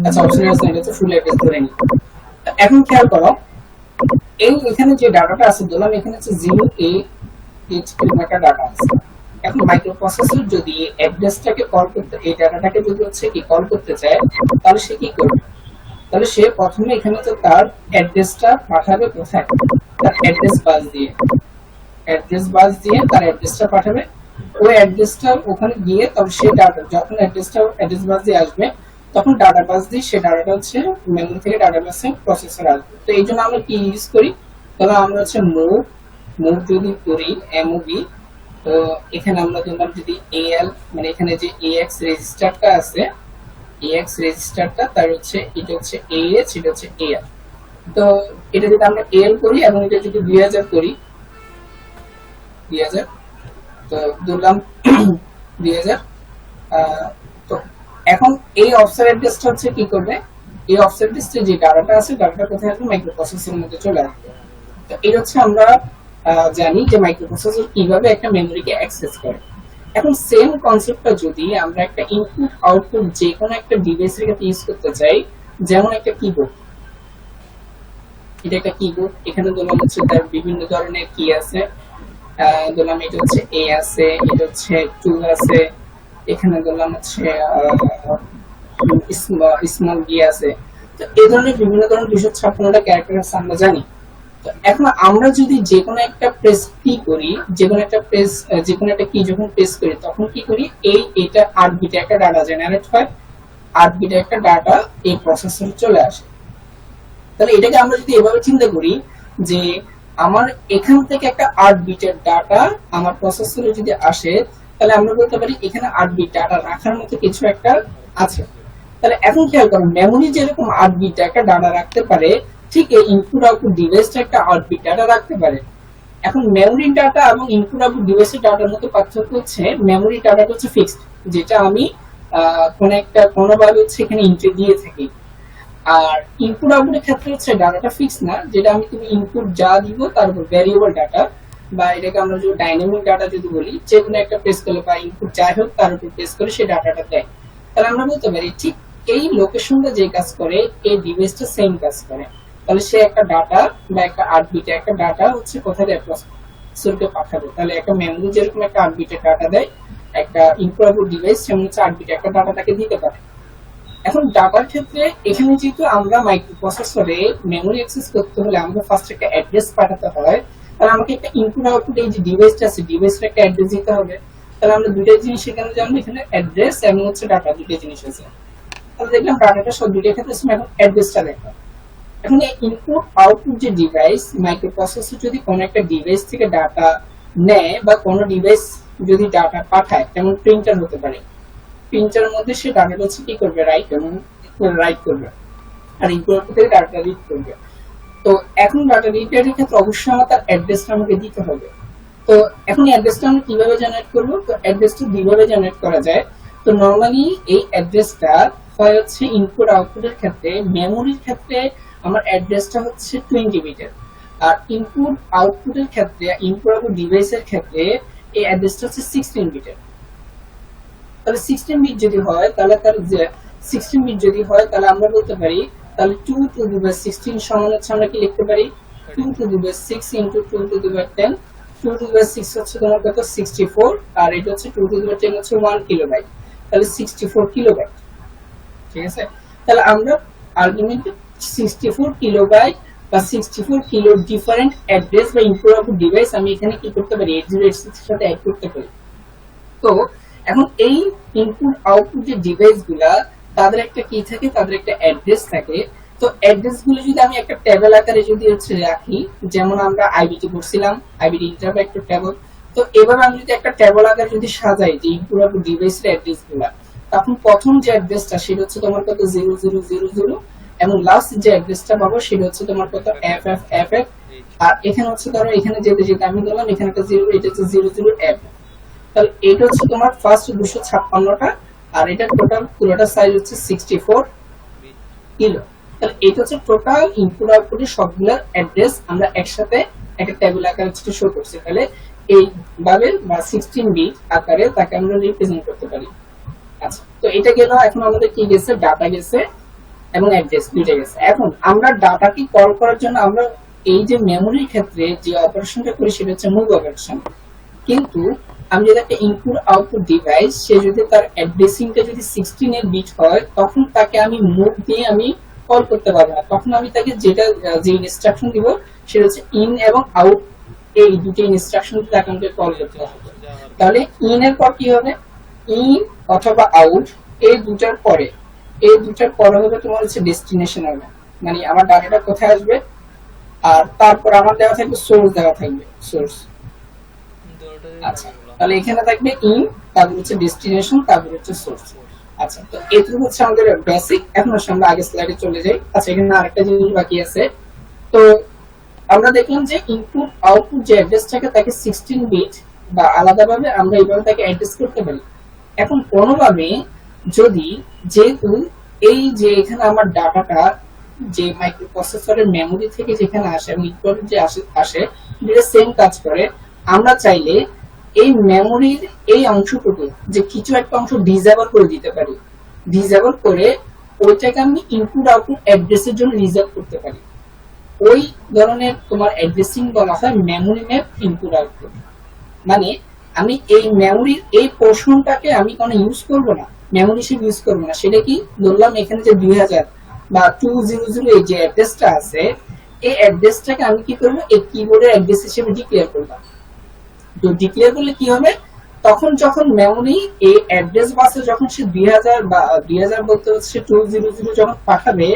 আচ্ছা অপশন আছে, এটা হচ্ছে ফুল অ্যাড্রেস ধরে নি। এখন খেয়াল করো, এখানে যে ডাটাটা আছে ধরলাম এখানে হচ্ছে 0A8 এরকম একটা ডাটা আছে। এখন মাইক্রোপ্রসেসর যদি অ্যাড্রেসটাকে কল করতে, এই ডাটাটাকে যদি হচ্ছে কি কল করতে চায়, তাহলে সে কি করবে? তাহলে সে প্রথমে এখানে তো তার অ্যাড্রেসটা পাঠাবে কোথায়, তার অ্যাড্রেস বাস দিয়ে, অ্যাড্রেস বাস দিয়ে তার অ্যাড্রেসটা পাঠাবে। ওই অ্যাড্রেসটা ওখানে গিয়ে তবে সেই ডাটা যখন অ্যাড্রেস বাস দিয়ে আসবে, তখন ডাটা বাস দিয়ে সে ডাটাটা হচ্ছে মেমরি থেকে ডাটা বাসে প্রসেসর আসবে। তো এই জন্য আমরা কি ইউজ করি, তবে আমরা হচ্ছে মুভ যদি করি এমওভি, তো এখানে আমরা ধরলাম যদি এএল মানে এখানে যে এএক্স রেজিস্টারটা আছে, এএক্স রেজিস্টারটা তার হচ্ছে এটা হচ্ছে এএচ, এটা হচ্ছে এএল। তো এটা যদি আমরা এএল করি এবং এটা যদি 2000 করি, 2000, তো ধরলাম 2000, তো এখন এই অফসেট অ্যাড্রেসটা হচ্ছে কি করবে, এই অফসেট অ্যাড্রেসে যে ডাটাটা আছে ডাটাটা কোথায় আসবে, মাইক্রোপ্রসেসরের মধ্যে চলে আসবে। তো এই হচ্ছে আমরা জানি যে মাইক্রোপ্রসেসর কিভাবে একটা মেমোরিকে অ্যাক্সেস করে। এখন সেম কনসেপ্টটা যদি আমরা একটা ইনপুট আউটপুট যে কোনো একটা ডিভাইসের ক্ষেত্রে ইউজ করতে চাই, যেমন একটা কিবোর্ড, এটা একটা কিবোর্ড, এখানে ধরলাম হচ্ছে তার বিভিন্ন ধরনের কি আছে, ধরলাম এটা হচ্ছে এ আছে, এটা হচ্ছে 2 আছে, এখানে ধরলাম হচ্ছে স্মল বি আছে। তো এই ধরনের বিভিন্ন ধরনের 256টা ক্যারেক্টার আছে আমরা জানি। তো এখন আমরা যদি যে কোনো একটা প্রেস কি করি, যে কোনো একটা কি যখন প্রেস করি তখন কি করি, এটা 8 বিটে একটা ডাটা জেনারেট হয়, 8 বিটে একটা ডাটা এই প্রসেসরে চলে আসে। তাহলে এটাকে আমরা যদি এভাবে চিন্তা করি যে আমার এখান থেকে একটা 8 বিটের ডাটা আমার প্রসেসরে যদি আসে, তাহলে আমরা বলতে পারি এখানে 8 বিট ডাটা রাখার মতো কিছু একটা আছে। তাহলে এখন খেয়াল করুন, মেমোরি যেরকম 8 বিট একটা ডাটা রাখতে পারে, ঠিক এই ইনপুট আউটপুট ডিভাইসটা একটা 8 বিট ডাটা রাখতে পারে। এখন মেমোরি ডাটা এবং ইনপুট আউটপুট ডিভাইসের ডাটার মধ্যে পার্থক্য হচ্ছে মেমোরি ডাটাটা হচ্ছে ফিক্সড, যেটা আমি কোনোভাবে হচ্ছে এখানে এন্ট্রি দিয়ে থাকি। আর ইনপুট আউটপুটের ক্ষেত্রে হচ্ছে ডাটাটা ফিক্স না, যেটা আমি তুমি ইনপুট যা দিব তার উপর ভ্যারিয়েবল ডাটা, বা এটাকে আমরা যদি ডাইনামিক ডাটা যদি বলি, যে কোনো একটা প্রেস করলে বা ইনপুট যাই হোক তার উপর প্রেস করে সেই ডাটাটা দেয়। তাহলে আমরা বলতে পারি ঠিক এই লোকেশনটা যে কাজ করে এই ডিভাইসটা সেম কাজ করে। তাহলে সে একটা ডাটা বা একটা 8 বিটে একটা ডাটা হচ্ছে কোথায় দেয়, প্রসেসরকে পাঠাবে। তাহলে একটা মেমরি যেরকম একটা 8 বিটের ডাটা দেয়, একটা ইনপুট আউটপুট ডিভাইস যেমন হচ্ছে 8 বিটে একটা ডাটা তাকে দিতে পারে। এখন ডাটার ক্ষেত্রে এখানে যেহেতু আমরা মাইক্রোপ্রসেসরে মেমোরি অ্যাক্সেস করতে হলে আমাকে ফার্স্ট একটা অ্যাড্রেস পাঠাতে হয়, তাহলে আমাকে একটা ইনপুট আউটপুট এই যে ডিভাইসটা আছে ডিভাইসের একটা অ্যাড্রেস দিতে হবে। তাহলে আমরা দুইটা জিনিস এখানে জানবো, এখানে অ্যাড্রেস এবং হচ্ছে ডাটা, দুইটা জিনিস আছে। তাহলে দেখলাম ডাটাটা সব দুইটা ক্ষেত্রে এখন অ্যাড্রেসটা দেখো। এখন এই ইনপুট আউটপুট যে ডিভাইস, মাইক্রোপ্রসেসর যদি কোনো একটা ডিভাইস থেকে ডাটা নেয় বা কোনো ডিভাইস যদি ডাটা পাঠায়, যেমন প্রিন্টার হতে পারে, প্রিন্টারের মধ্যে সে ডাটাটা হচ্ছে কি করবে, রাইট করবে, আর ইনপুট থেকে ডাটা রিড করবে। তো এখন ডাটা রিডের ক্ষেত্রে অবশ্যই আমার তার অ্যাড্রেসটা আমাকে দিতে হবে। তো এখন এই অ্যাড্রেসটা আমরা কিভাবে জেনারেট করব, তো অ্যাড্রেসটা দুইভাবে জেনারেট করা যায়। তো নরমালি এই অ্যাড্রেসটা হয় হচ্ছে ইনপুট আউটপুটের ক্ষেত্রে, মেমোরির ক্ষেত্রে আমার অ্যাড্রেসটা হচ্ছে 20 বিটের, আর ইনপুট আউটপুটের ক্ষেত্রে, ইনপুট আউটপুট ডিভাইসের ক্ষেত্রে এই অ্যাড্রেসটা হচ্ছে 16 বিটের। তাহলে 16 বিট যদি হয় তাহলে তার যে 16 বিট যদি হয় তাহলে আমরা বলতে পারি তাহলে 2 টু দি পাওয়ার 16 সমান হচ্ছে আমরা কি লিখতে পারি, 2 to the power 6 into 2 to the power 10। 2 to the power 6 হচ্ছে তোমার কত, 64, আর এটা হচ্ছে 2 টু দি পাওয়ার 10 হচ্ছে 1 কিলোবাইট, তাহলে 64 কিলোবাইট। ঠিক আছে, তাহলে আমরা আলটিমেটলি 64 কিলোবাইট বা 64 কিলো ডিফারেন্ট অ্যাড্রেস বা ইনপুট আউটপুট ডিভাইস আমি এখানে কি করতে পারি, 8086 এর সাথে অ্যাড করতে পারি। তো এখন এই ইনপুট আউটপুট যে ডিভাইস গুলা তাদের একটা কি থাকে, তাদের একটা অ্যাড্রেস থাকে। তো অ্যাড্রেস গুলো যদি আমি একটা টেবিল আকারে যদি হচ্ছে রাখি, যেমন আমরা আইবিটি করছিলাম, আইবিটি ইন্টারফেক্ট টেবিল, তো এভাবে আমি যদি একটা টেবিল আকারে যদি সাজাই যে ইনপুট আউটপুট ডিভাইসের অ্যাড্রেস গুলা, তখন প্রথম যে অ্যাড্রেসটা সেটা হচ্ছে তোমার কত 0000, এবং লাস্ট যে অ্যাড্রেসটা পাবো সেটা হচ্ছে তোমার কত FFFF, আর এখানে হচ্ছে ধরো এখানে যেতে যেতে আমি ধরলাম এখানে একটা 0, এটা হচ্ছে 00F। তাহলে এটা হচ্ছে তোমার ফার্স্ট 256টা, আর এটা টোটাল পুরোটা সাইজ হচ্ছে 64 কিলো। তাহলে এটা হচ্ছে টোটাল ইনপুট আউটপুটের সবগুলোর অ্যাড্রেস আমরা একসাথে একটা টেবিল আকারে শো করছি। তাহলে এইভাবে বা 16 বিট আকারে তাকে আমরা রিপ্রেজেন্ট করতে পারি। আচ্ছা, তো এটা গেল। এখন আমাদের কি গেছে, ডাটা গেছে। এবং অ্যাড্রেস দুইটাই গেছে। এখন আমরা ডাটাকে কল করার জন্য আমরা এই যে মেমোরির ক্ষেত্রে যে অপারেশনটা করি সেটা হচ্ছে মুভ অপারেশন। কিন্তু আমি যদি একটা ইনপুট আউটপুট ডিভাইস, সে যদি তার অ্যাড্রেসিংটা যদি 16 এর বিট হয়, তখন তাকে আমি মুভ দিয়ে আমি কল করতে পারবো না। তখন আমি তাকে যে ইনস্ট্রাকশন দিব সেটা হচ্ছে ইন এবং আউট, এই দুটো ইনস্ট্রাকশন তাকে আমাকে কল করতে হবে। তাহলে ইন এর পর কি হবে, ইন অথবা আউট, এই দুটার পরে হবে তোমার হচ্ছে ডেস্টিনেশন হবে, মানে আমার ডাটাটা কোথায় আসবে। আর তারপর আমার দেওয়া থাকবে সোর্স, দেওয়া থাকবে সোর্স। আচ্ছা, তাহলে এখানে থাকবে ইন, তারপর হচ্ছে ডেস্টিনেশন, তারপর হচ্ছে সোর্স। আচ্ছা, তো এটুকু হচ্ছে আমাদের বেসিক। এখন আমরা আগে স্লাইডে চলে যাই। আচ্ছা, এখানে আরেকটা জিনিস বাকি আছে। তো আমরা দেখলাম যে ইনপুট আউটপুট যে অ্যাড্রেসটাকে তাকে 16 বিট বা আলাদাভাবে আমরা এইভাবে তাকে অ্যাড্রেস করতে পারি। এখন কোনোভাবে যদি, যেহেতু এই যে এখানে আমার ডাটাটা যে মাইক্রোপ্রসেসরের মেমোরি থেকে যেখানে আসে এবং ইনপুট যে আসে এটা সেম কাজ করে, আমরা চাইলে এই মেমোরির এই অংশটুকু যে কিছু একটা অংশ ডিসেবল করে দিতে পারি। ডিসেবল করে ওইটাকে আমি ইনপুট আউটপুট অ্যাড্রেসের জন্য রিজার্ভ করতে পারি। ওই ধরনের তোমার অ্যাড্রেসিং বলা হয় মেমোরি ম্যাপ ইনপুট আউটপুট। মানে আমি এই মেমোরির এই পোর্শনটাকে আমি কোনো ইউজ করব না, মেমোরি হিসেবে ইউজ করব না। সেটা কি বললাম, এখানে যে 2000 বা 200 এই যে অ্যাড্রেসটা আছে, এই অ্যাড্রেসটাকে আমি কি করব, এই কিবোর্ডের অ্যাড্রেস হিসেবে ডিক্লেয়ার করব। তো ডিক্লেয়ার করলে কি হবে, তখন যখন মেমোরি এই অ্যাড্রেস বাসে যখন সে 2000 বা 2000 বলতে হচ্ছে 200 যখন পাঠাবে,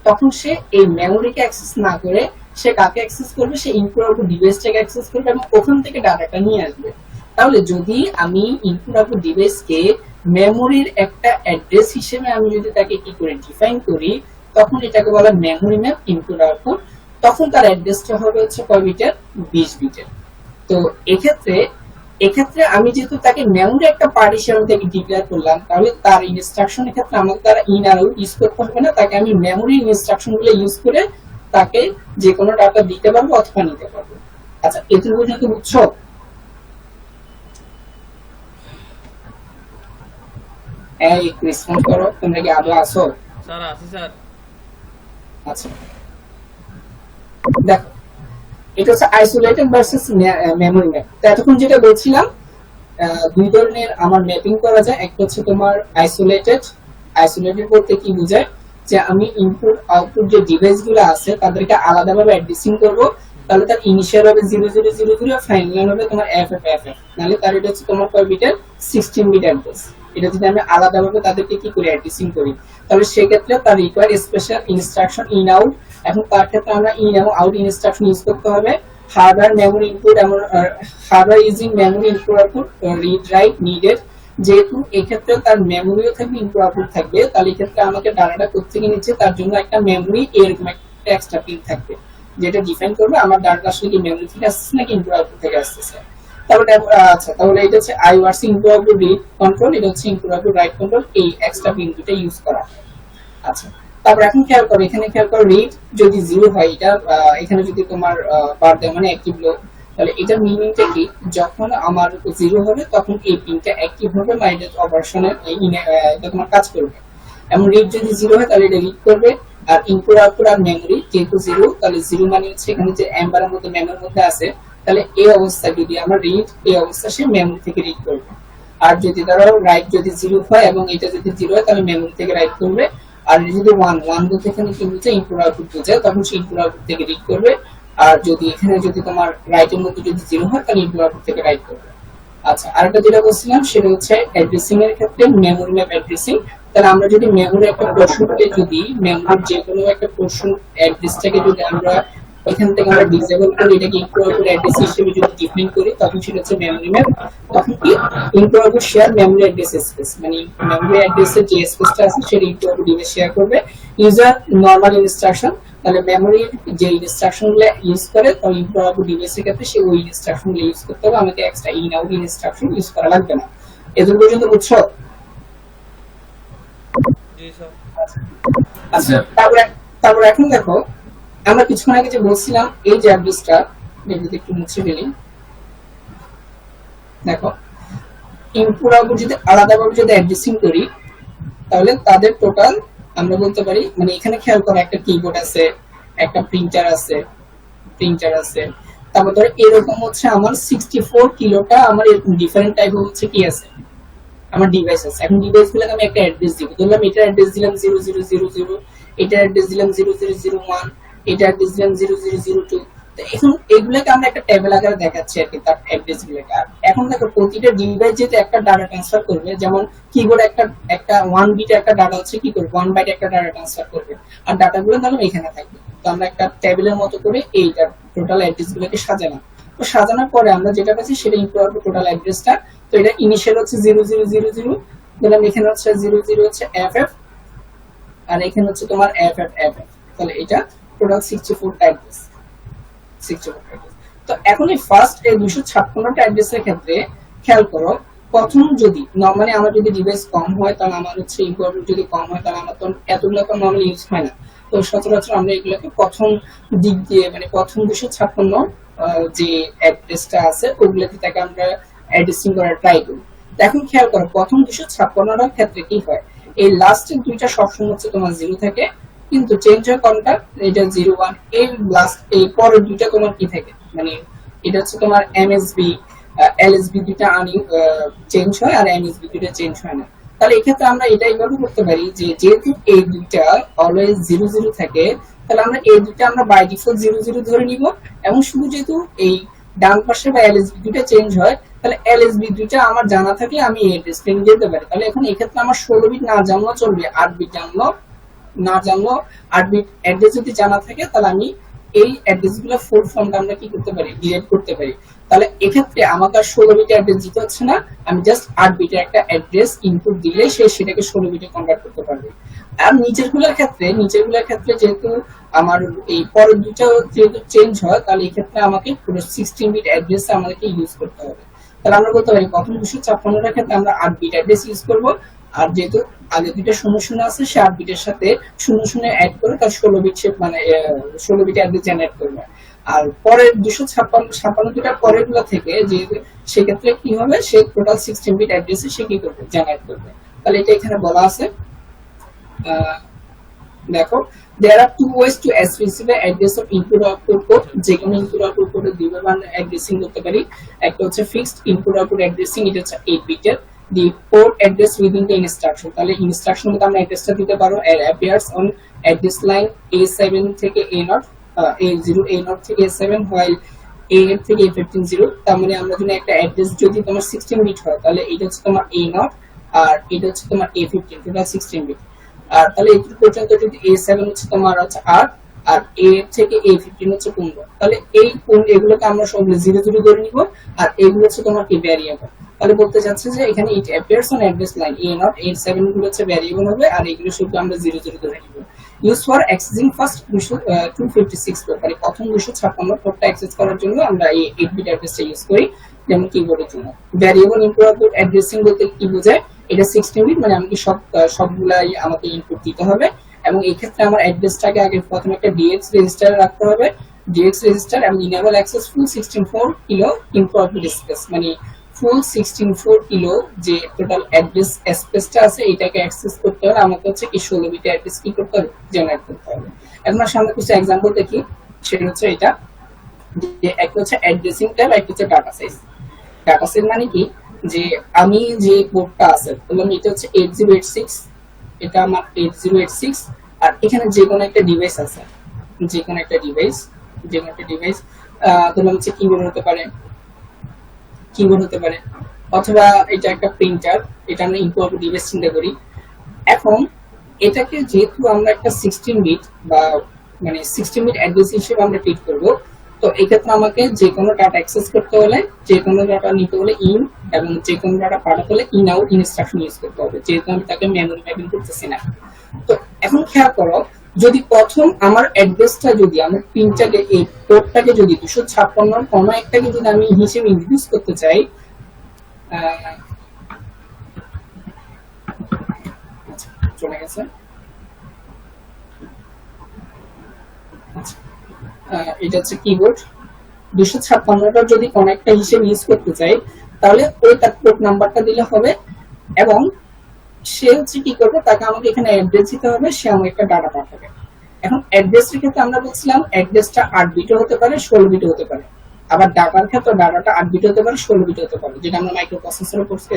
তখন সে এই মেমোরিকে অ্যাক্সেস না করে সে কাকে অ্যাক্সেস করবে, সে ইনপুট আউটপুট ডিভাইসটাকে অ্যাক্সেস করবে এবং ওখান থেকে ডাটাটা নিয়ে আসবে। তাহলে যদি আমি ইনপুট আউটপুট ডিভাইসকে মেমোরির একটা অ্যাড্রেস হিসেবে আমি যদি তাকে কি করে ডিফাইন করি, তখন এটাকে বলা মেমোরি ম্যাপ ইনপুট আউটপুট। তখন তার অ্যাড্রেসটা হবে হচ্ছে কয় বিটের, 20 বিটের। তো এক্ষেত্রে আমি যেহেতু তাকে মেমোরি একটা পার্ট হিসেবে থেকে ডিক্লেয়ার করলাম, তাহলে তার ইনস্ট্রাকশনের ক্ষেত্রে আমাকে তারা ইন আর আউট ইউজ করতে হবে না। তাকে আমি মেমোরি ইনস্ট্রাকশন গুলো ইউজ করে তাকে যে কোনো ডাটা দিতে পারবো অথবা নিতে পারবো। আচ্ছা, এটুকু পর্যন্ত বুঝছো? এই একটু রেসপন্ড করো, তোমরা কি আদৌ আসো? স্যার আছি স্যার। আচ্ছা, দেখো এটা হচ্ছে আইসোলেটেড ভার্সেস মেমোরি ম্যাপ। তো এতক্ষণ যেটা বলছিলাম, দুই ধরনের আমার ম্যাপিং করা যায়। একটা হচ্ছে তোমার আইসোলেটেড। আইসোলেটেড বলতে কি বোঝায়, যে আমি ইনপুট আউটপুট যে ডিভাইস গুলো আছে তাদেরকে আলাদাভাবে অ্যাড্রেসিং করব। তাহলে তার ইনিশিয়াল হবে 0000, ফাইনাল হবে তোমার FFFF। নাহলে তার এটা হচ্ছে তোমার কয় বিটের, 16 বিট অ্যাড্রেস। এটা যদি আমি আলাদাভাবে তাদেরকে কি করে অ্যাড্রেসিং করি, তাহলে সেক্ষেত্রে তার require special instruction in out. এখন তার ক্ষেত্রে আমরা ইন এবং আউট ইনস্ট্রাকশন ইউজ করতে হবে। হার্ডওয়্যার মেমোরি ইনপুট এবং hardware using memory input output, read write needed. যেহেতু এক্ষেত্রে তার মেমোরিও থাকবে, ইনপুট আউটপুট থাকবে, তাহলে এক্ষেত্রে আমাকে ডাটাটা কোত্থেকে নিচ্ছে তার জন্য একটা মেমোরি এরকম একটা এক্সট্রা পিন থাকবে, যেটা ডিফাইন করবে আমার ডাটা আসলে কি মেমোরি থেকে আসছে নাকি ইনপুট আউটপুট থেকে আসছে। তাহলে আচ্ছা, তাহলে এটা হচ্ছে আইওআরসি ইনপুট আউটপুট রিড কন্ট্রোল, এটা হচ্ছে ইনপুট আউটপুট রাইট কন্ট্রোল, এই এক্সট্রা পিন দুটো ইউজ করা হয়। আচ্ছা, তারপর এখন খেয়াল করো, এখানে খেয়াল করো রিড যদি 0 হয়, এটা এখানে যদি তোমার বার দেয় মানে অ্যাক্টিভ লো, তাহলে এটা মিনিংটা কি, যখন আমার 0 হবে তখন এই পিনটা অ্যাক্টিভ হবে, মানে এটা অপারেশনের এটা তোমার কাজ করবে। এবং রিড যদি 0 হয় তাহলে এটা রিড করবে। আর ইনপুট আউটপুট আর মেমোরি যেহেতু 0, তাহলে 0 মানে হচ্ছে এখানে যে এম্বারের মধ্যে মেমোরির মধ্যে আছে, তাহলে এই অবস্থায় যদি আমরা রিড, এই অবস্থা সে মেমোরি থেকে রিড করবে। আর যদি ধরো রাইট যদি 0 হয় এবং এটা যদি 0 হয় তাহলে মেমোরি থেকে রাইট করবে। আর যদি 1 বলতে এখানে কি বুঝে, ইনপুট আউটপুট বুঝে, তখন সে ইনপুট আউটপুট থেকে রিড করবে। আর যদি এখানে যদি তোমার রাইটের মধ্যে যদি 0 হয় তাহলে ইনপুট আউটপুট থেকে রাইট করবে। আচ্ছা, আরেকটা যেটা বলছিলাম সেটা হচ্ছে অ্যাড্রেসিং এর ক্ষেত্রে মেমোরি ম্যাপ অ্যাড্রেসিং। তাহলে আমরা যদি মেমোরি একটা পোর্শনকে, যদি মেমোরির যে কোনো একটা পোর্শন অ্যাড্রেসটাকে যদি আমরা এখান থেকে আমরা ডিসেবল করি, এটাকে ইনপুট আউটপুট অ্যাড্রেস হিসেবে যদি ডিফাইন করি, তখন সেটা হচ্ছে মেমোরি ম্যাপ। তখন কি input output share memory address space, মানে মেমোরি অ্যাড্রেসের যে স্পেসটা আছে সেটা ইনপুট আউটপুট ডিভাইস শেয়ার করবে। ইউজার নরমাল ইনস্ট্রাকশন, তাহলে মেমোরির যে ইনস্ট্রাকশনগুলো ইউজ করে, তাহলে ইনপুট আউটপুট ডিভাইসের ক্ষেত্রে সে ওই ইনস্ট্রাকশনগুলো ইউজ করতে হবে, আমাকে extra in out instruction use করা লাগবে না। এতদূর পর্যন্ত বুঝছো? জি স্যার। আচ্ছা, তারপর এখন দেখো, আমরা কিছুক্ষণ আগে যে বলছিলাম এই যে অ্যাড্রেসটা, যদি একটু মুছে ফেলি, দেখো ইনপুট আউটপুট যদি আলাদাভাবে যদি অ্যাড্রেসিং করি, তাহলে তাদের টোটাল আমরা বলতে পারি, মানে এখানে খেয়াল করো একটা কিবোর্ড আছে, একটা প্রিন্টার আছে, তারপর ধরো এরকম হচ্ছে আমার 64 কিলোটা আমার এরকম ডিফারেন্ট টাইপ হচ্ছে কি আছে আমার ডিভাইস আছে। এখন ডিভাইস গুলোকে আমি একটা অ্যাড্রেস দিব, ধরলাম এটার অ্যাড্রেস দিলাম 0000, এটার অ্যাড্রেস দিলাম 0001, এটার অ্যাড্রেস দিলাম 0002। তো এখন এগুলোকে আমরা একটা টেবিল আকারে দেখাচ্ছি আর কি, তার অ্যাড্রেস গুলোকে। আর এখন দেখো প্রতিটা ডিভাইস যেহেতু একটা ডাটা ট্রান্সফার করবে, যেমন কিবোর্ড একটা একটা 1 বিট একটা ডাটা হচ্ছে কি করবে, 1 বাইট একটা ডাটা ট্রান্সফার করবে, আর ডাটাগুলো তাহলে এখানে থাকবে। তো আমরা একটা টেবিলের মতো করে এইটা টোটাল অ্যাড্রেস গুলোকে সাজালাম। তো সাজানোর পরে আমরা যেটা পাচ্ছি সেটা ইনপুট আউটপুট টোটাল অ্যাড্রেসটা। তো এটা ইনিশিয়াল হচ্ছে 0000, দিলাম এখানে হচ্ছে 00 হচ্ছে FF, আর এখানে হচ্ছে তোমার FF। তাহলে এটা টোটাল 64 টা অ্যাড্রেস, 64 টা অ্যাড্রেস। তো এখন এই ফার্স্ট এই 256 টা অ্যাড্রেসের ক্ষেত্রে খেয়াল করো, প্রথম যদি নরমালি আমার যদি ডিভাইস কম হয় তাহলে আমার হচ্ছে ইনপুট যদি কম হয় তাহলে আমার তো এতগুলো তো নরমালি ইউজ হয় না। তো সচরাচর আমরা এগুলোকে প্রথম দিক দিয়ে মানে প্রথম 256 যে অ্যাড্রেসটা আছে ওগুলোতে তাকে আমরা অ্যাড্রেসিং করার ট্রাই করি। এখন খেয়াল করো প্রথম 256টার ক্ষেত্রে কি হয়, এই লাস্টের দুইটা সবসময় হচ্ছে তোমার 0 থাকে, কিন্তু চেঞ্জ হয় কোনটা, এটা 01। এই লাস্ট এই পরের দুইটা তোমার কি থাকে, মানে এটা হচ্ছে তোমার MSB LSB দুইটা আনি চেঞ্জ হয়, আর MSB দুইটা চেঞ্জ হয় না। তাহলে এক্ষেত্রে আমরা এটা এইভাবে করতে পারি যে যেহেতু এই দুইটা অলওয়েজ 00 থাকে, তাহলে আমরা এই দুইটা আমরা বাই ডিফল্ট 00 ধরে নিব, এবং শুধু যেহেতু এই ডান পাশে বা LSB দুইটা চেঞ্জ হয়, তাহলে LSB দুইটা আমার জানা থাকলে আমি এই অ্যাড্রেসটা নিয়ে যেতে পারি। তাহলে এখন এক্ষেত্রে আমার 16 বিট না জানলেও চলবে, 8 বিট জানলেও না জানলেও 8 বিট অ্যাড্রেস যদি জানা থাকে তাহলে আমি এই অ্যাড্রেস গুলো ফুল ফর্মটা আমরা কি করতে পারি, ডিলিট করতে পারি। তাহলে এক্ষেত্রে আমাকে আর 16 বিটের অ্যাড্রেস দিতে হচ্ছে না, আমি জাস্ট 8 বিটের একটা অ্যাড্রেস ইনপুট দিলে সে সেটাকে 16 বিটে কনভার্ট করতে পারবে। আর নিচের গুলোর ক্ষেত্রে যেহেতু আমার এই পরের দুটো যেহেতু চেঞ্জ হয়, তাহলে এই ক্ষেত্রে আমাকে পুরো 16 বিট অ্যাড্রেস আমাদেরকে ইউজ করতে হবে। তাহলে আমরা বলতে পারি প্রথম 256টার ক্ষেত্রে আমরা 8 বিট অ্যাড্রেস ইউজ করব, আর যেহেতু আগে দুইটা 00 আছে সে 8 বিটের সাথে 00 অ্যাড করে তার 16 বিট মানে 16 বিট অ্যাড্রেস জেনারেট করবে। আর পরের 256টা পরের গুলো থেকে যে সেক্ষেত্রে কি হবে, সে টোটাল 16 বিট অ্যাড্রেসে সে কি করবে, জেনারেট করবে। তাহলে এটা এখানে বলা আছে, দেখো there are two ways to specify address of input output port, যে কোনো ইনপুট আউটপুট পোর্টে দুইভাবে আমরা অ্যাড্রেসিং করতে পারি। একটা হচ্ছে ফিক্সড ইনপুট আউটপুট অ্যাড্রেসিং, এটা হচ্ছে 8 বিটের the port address within the instruction। তাহলে ইনস্ট্রাকশন মধ্যে আমরা অ্যাড্রেসটা দিতে পারো, appears on address line A7 থেকে A0, A0 A0 থেকে A7, while A8 থেকে A15 0। তার মানে আমরা যদি একটা অ্যাড্রেস যদি তোমার 16 বিট হয় তাহলে এটা হচ্ছে তোমার A0, আর এটা হচ্ছে তোমার A15, টোটাল 16 বিট। আর তাহলে এই পর্যন্ত যদি A7 হচ্ছে তোমার হচ্ছে 8, আর A8 থেকে A15 হচ্ছে 15। তাহলে এই এগুলোকে আমরা সবগুলো 00 ধরে নিব, আর এগুলো হচ্ছে তোমার কি ভ্যারিয়েবল। তাহলে বলতে চাচ্ছে যে এখানে it appears on address line A0 A7 গুলো হচ্ছে ভ্যারিয়েবল হবে, আর এগুলো সব আমরা 00 ধরে নিব। Use for accessing first 256 port, মানে প্রথম 256 পোর্টটা অ্যাক্সেস করার জন্য আমরা এই 8 বিট অ্যাড্রেসটা ইউজ করি, যেমন কিবোর্ডের জন্য। ভ্যারিয়েবল ইনপুট আউটপুট অ্যাড্রেসিং বলতে কি বোঝায়, এটা 16 বিট, মানে আমাকে সবগুলাই আমাকে ইনপুট দিতে হবে, এবং এই ক্ষেত্রে আমার অ্যাড্রেসটাকে আগে প্রথমে একটা DX রেজিস্টারে রাখতে হবে, DX রেজিস্টার, এবং ইনেবল অ্যাক্সেস ফুল 64 কিলো ইনপুট আউটপুট স্পেস, মানে ফুল 64 কিলো যে টোটাল অ্যাড্রেস স্পেসটা আছে এটাকে অ্যাক্সেস করতে হলে আমাকে হচ্ছে কি 16 বিট অ্যাড্রেস কি করতে হবে, জেনারেট করতে হবে। এখন আমরা সামনে কিছু एग्जांपल দেখি, সেটা হচ্ছে এটা যে একটা হচ্ছে অ্যাড্রেসিং ট্যাব, একটা হচ্ছে ডাটা সাইজ। ডাটা সাইজ মানে কি, যে আমি যে পোর্টটা আছে বললাম এটা হচ্ছে 8086, এটা আমার 8086, আর এখানে যে কোনো একটা ডিভাইস আছে, যে কোনো একটা ডিভাইস বললাম হচ্ছে কিবোর্ড হতে পারে, অথবা এটা একটা প্রিন্টার, এটা আমরা ইনপুট ডিভাইস চিন্তা করি। এখন এটাকে যেহেতু আমরা একটা 16 বিট বা মানে 16 বিট অ্যাড্রেস হিসেবে আমরা ট্রিট করব, তো এই ক্ষেত্রে আমাকে যে কোনো ডাটা অ্যাক্সেস করতে হলে, যে কোনো ডাটা নিতে হলে ইন, এবং যে কোনো ডাটা পাঠাতে হলে ইন আউট ইনস্ট্রাকশন ইউজ করতে হবে, যেহেতু আমি তাকে মেমরি ম্যাপিং করতেছি না। তো এখন খেয়াল করো, যদি প্রথম আমার অ্যাড্রেসটা যদি আমার প্রিন্টারকে এই পোর্টটাকে যদি 256 কোনো একটাকে যদি আমি হিসেবে ইন্ট্রোডিউস করতে চাই, চলে গেছে, এটা হচ্ছে কিবোর্ড 256টার যদি কোন একটা হিসেবে ইউজ করতে চাই, তাহলে ওই তার পোর্ট নাম্বারটা দিলে হবে, এবং সে হচ্ছে কি করবে, তাকে আমাকে এখানে অ্যাড্রেস দিতে হবে, সে আমাকে একটা ডাটা পাঠাবে। এখন অ্যাড্রেসের ক্ষেত্রে আমরা বলছিলাম অ্যাড্রেসটা 8 বিটও হতে পারে, 16 বিটও হতে পারে। আবার ডাটার ক্ষেত্রে ডাটাটা 8 বিট হতে পারে, 16 বিট হতে পারে, যেটা আমরা মাইক্রো প্রসেসরের করতে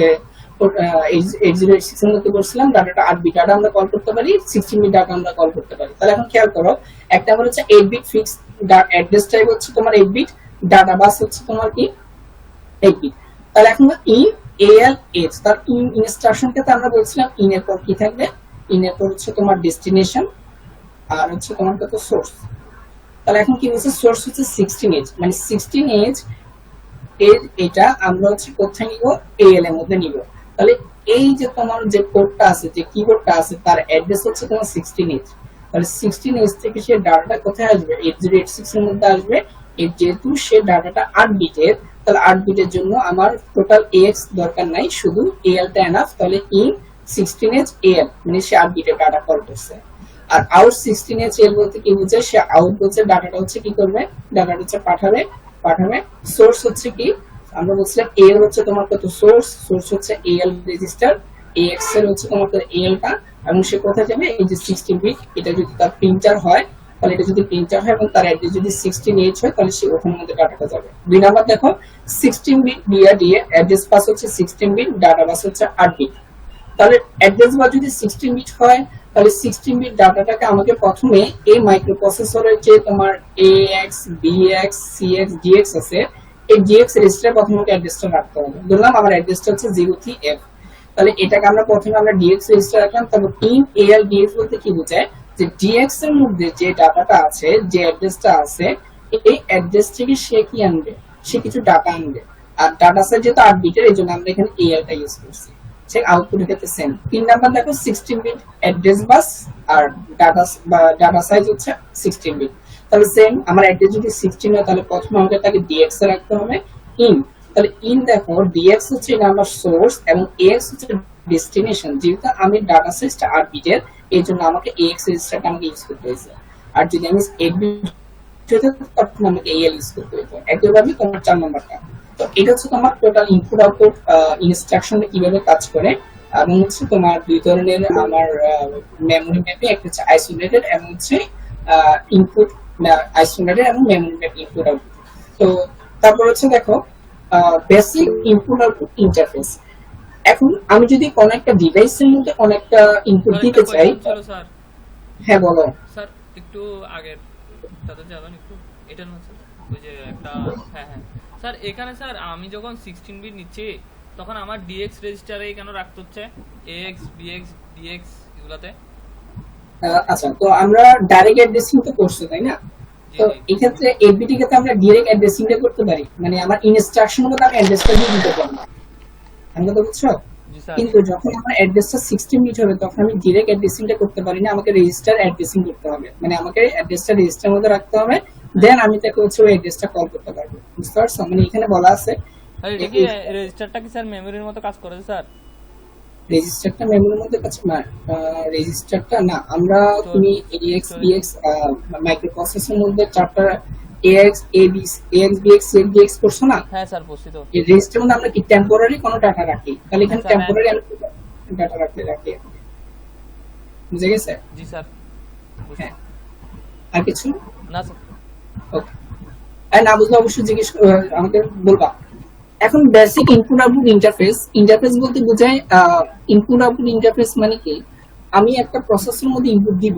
8086 এর মধ্যে করছিলাম। ডাটাটা 8 বিট ডাটা আমরা কল করতে পারি, 16 বিট ডাটা আমরা কল করতে পারি। তাহলে এখন খেয়াল করো, একটা আমার হচ্ছে 8 বিট ফিক্স অ্যাড্রেস টাইপ হচ্ছে তোমার 8 বিট, ডাটা বাস হচ্ছে তোমার কি 8 বিট। তাহলে এখন ইন ALH তার ইন ইনস্ট্রাকশনকে তো আমরা বলছিলাম ইন এর পর কি থাকবে, ইন এর পর হচ্ছে তোমার ডেস্টিনেশন আর হচ্ছে তোমার কত সোর্স। তাহলে এখন কি বলছে, সোর্স হচ্ছে 16H, মানে 16H এর এটা আমরা হচ্ছে কোথায় নিব, AL এর মধ্যে নিব। তাহলে এই যে তোমার যে কোডটা আছে, যে কিবোর্ডটা আছে, তার অ্যাড্রেস হচ্ছে তোমার 16H। তাহলে 16H থেকে সে ডাটাটা কোথায় আসবে, 8086 এর মধ্যে আসবে। এর যেহেতু সে ডাটাটা 8 বিটের, তাহলে 8 বিটের জন্য আমার টোটাল AX দরকার নাই, শুধু AL টা এনাফ। তাহলে ইন 16H AL, মানে সে 8 বিটের ডাটা কল করছে। আর আউট 16H AL বলতে কি বোঝায়, সে আউট বলছে ডাটাটা হচ্ছে কি করবে, ডাটাটা হচ্ছে পাঠাবে। সোর্স হচ্ছে কি, আমরা বলছিলাম AL হচ্ছে তোমার কত সোর্স হচ্ছে AL রেজিস্টার, AX এর হচ্ছে তোমার AL টা, এবং সে কোথায় যাবে, এই যে 16 বিট, এটা যদি তার প্রিন্টার হয়, তাহলে এটা যদি প্রিন্টার হয় এবং তার অ্যাড্রেস যদি 16H হয়, তাহলে সে ওখানের মধ্যে ডাটাটা যাবে। 2 নাম্বার দেখো, 16 বিট DIA অ্যাড্রেস পাস হচ্ছে 16 বিট, ডাটা বাস হচ্ছে 8 বিট। তাহলে অ্যাড্রেস বাস যদি 16 বিট হয়, তাহলে 16 বিট ডাটাটাকে আমাকে প্রথমে এই মাইক্রো প্রসেসরের যে তোমার AX BX CX DX আছে, এই DX রেজিস্টারে প্রথমে অ্যাড্রেসটা রাখতে হবে। ধরলাম আমার অ্যাড্রেসটা হচ্ছে 03F, তাহলে এটাকে আমরা প্রথমে আমরা DX রেজিস্টার রাখলাম। তারপর ইন AL DX বলতে কি বোঝায়, যে DX এর মধ্যে যে ডাটাটা আছে, যে অ্যাড্রেসটা আছে, এই অ্যাড্রেস থেকে সে কি আনবে, সে কিছু ডাটা আনবে। আর ডাটা সাইজ যেহেতু 8 বিটের, এই জন্য আমরা এখানে AL টা ইউজ করছি। ঠিক আউটপুটের ক্ষেত্রে সেম। 3 নাম্বার দেখো, 16 বিট অ্যাড্রেস বাস আর ডাটা সাইজ হচ্ছে 16 বিট। তাহলে সেম, আমার অ্যাড্রেস যদি 16 হয়, তাহলে প্রথমে আমাকে তাকে DX এ রাখতে হবে ইন। তাহলে ইন দেখো, DX হচ্ছে আমার সোর্স এবং AX হচ্ছে ডেস্টিনেশন। যেহেতু আমি ডাটা সাইজটা 8 বিটের, এই জন্য আমাকে AX রেজিস্টারটা আমাকে ইউজ করতে হয়েছে। আর যদি আমি 8 বিট হতো, তখন আমাকে AL ইউজ করতে হতো। একইভাবে তোমার 4 নাম্বারটা। তো এটা হচ্ছে তোমার টোটাল ইনপুট আউটপুট ইনস্ট্রাকশনে কিভাবে কাজ করে। এবং হচ্ছে তোমার দুই ধরনের আমার মেমরি ম্যাপিং, একটা হচ্ছে আইসোলেটেড এবং হচ্ছে ইনপুট আইসোলেটেড এবং মেমরি ম্যাপ ইনপুট আউটপুট। তো তারপর হচ্ছে দেখো বেসিক ইনপুট আউটপুট ইন্টারফেস। এখন আমি যদি কোন একটা ডিভাইসের মধ্যে কোন একটা ইনপুট দিতে চাই, স্যার হ্যাঁ বলো স্যার একটু আগের তাতে যাবেন একটু, এটা না স্যার, ওই যে একটা, হ্যাঁ হ্যাঁ স্যার, এখানে স্যার আমি যখন 16 বিট নিচ্ছি, তখন আমার DX রেজিস্টারে কেন রাখতে হচ্ছে, AX BX DX এগুলাতে? আচ্ছা, তো আমরা ডাইরেক্ট অ্যাড্রেসিং তো করছি, তাই না? তো এই ক্ষেত্রে 8 বিটের ক্ষেত্রে আমরা ডাইরেক্ট অ্যাড্রেসিংটা করতে পারি, মানে আমার ইনস্ট্রাকশন মতো আমি অ্যাড্রেসটা দিয়ে দিতে পারবো। আমি তো বুঝছো? কিন্তু যখন আমার অ্যাড্রেসটা 16 বিট হবে, তখন আমি ডাইরেক্ট অ্যাড্রেসিংটা করতে পারি না, আমাকে রেজিস্টার অ্যাড্রেসিং করতে হবে। মানে আমাকে অ্যাড্রেসটা রেজিস্টারের মধ্যে রাখতে হবে, দেন আমি তাকে হচ্ছে ওই অ্যাড্রেসটা কল করতে পারবো। বুঝতে পারছো? মানে এখানে বলা আছে এটা কি রেজিস্টারটা কি স্যার মেমরির মতো কাজ করে স্যার? রেজিস্টারটা মেমরির মধ্যে কাজ না, রেজিস্টারটা না, আমরা তুমি AX BX মাইক্রো প্রসেসরের মধ্যে চারটা AX BX CX DX করছো না? হ্যাঁ স্যার, বুঝছি তো। এই রেজিস্টারের মধ্যে আমরা কি টেম্পোরারি কোনো ডাটা রাখি, তাহলে এখানে টেম্পোরারি ডাটা রাখি। বুঝে গেছে? জি স্যার, হ্যাঁ, আর কিছু না স্যার। ওকে, আর না বুঝলে অবশ্যই জিজ্ঞেস আমাকে বলবা। এখন বেসিক ইনপুট আউটপুট ইন্টারফেস বলতে বোঝায়, ইনপুট আউটপুট ইন্টারফেস মানে কি, আমি একটা প্রসেসরের মধ্যে ইনপুট দিব,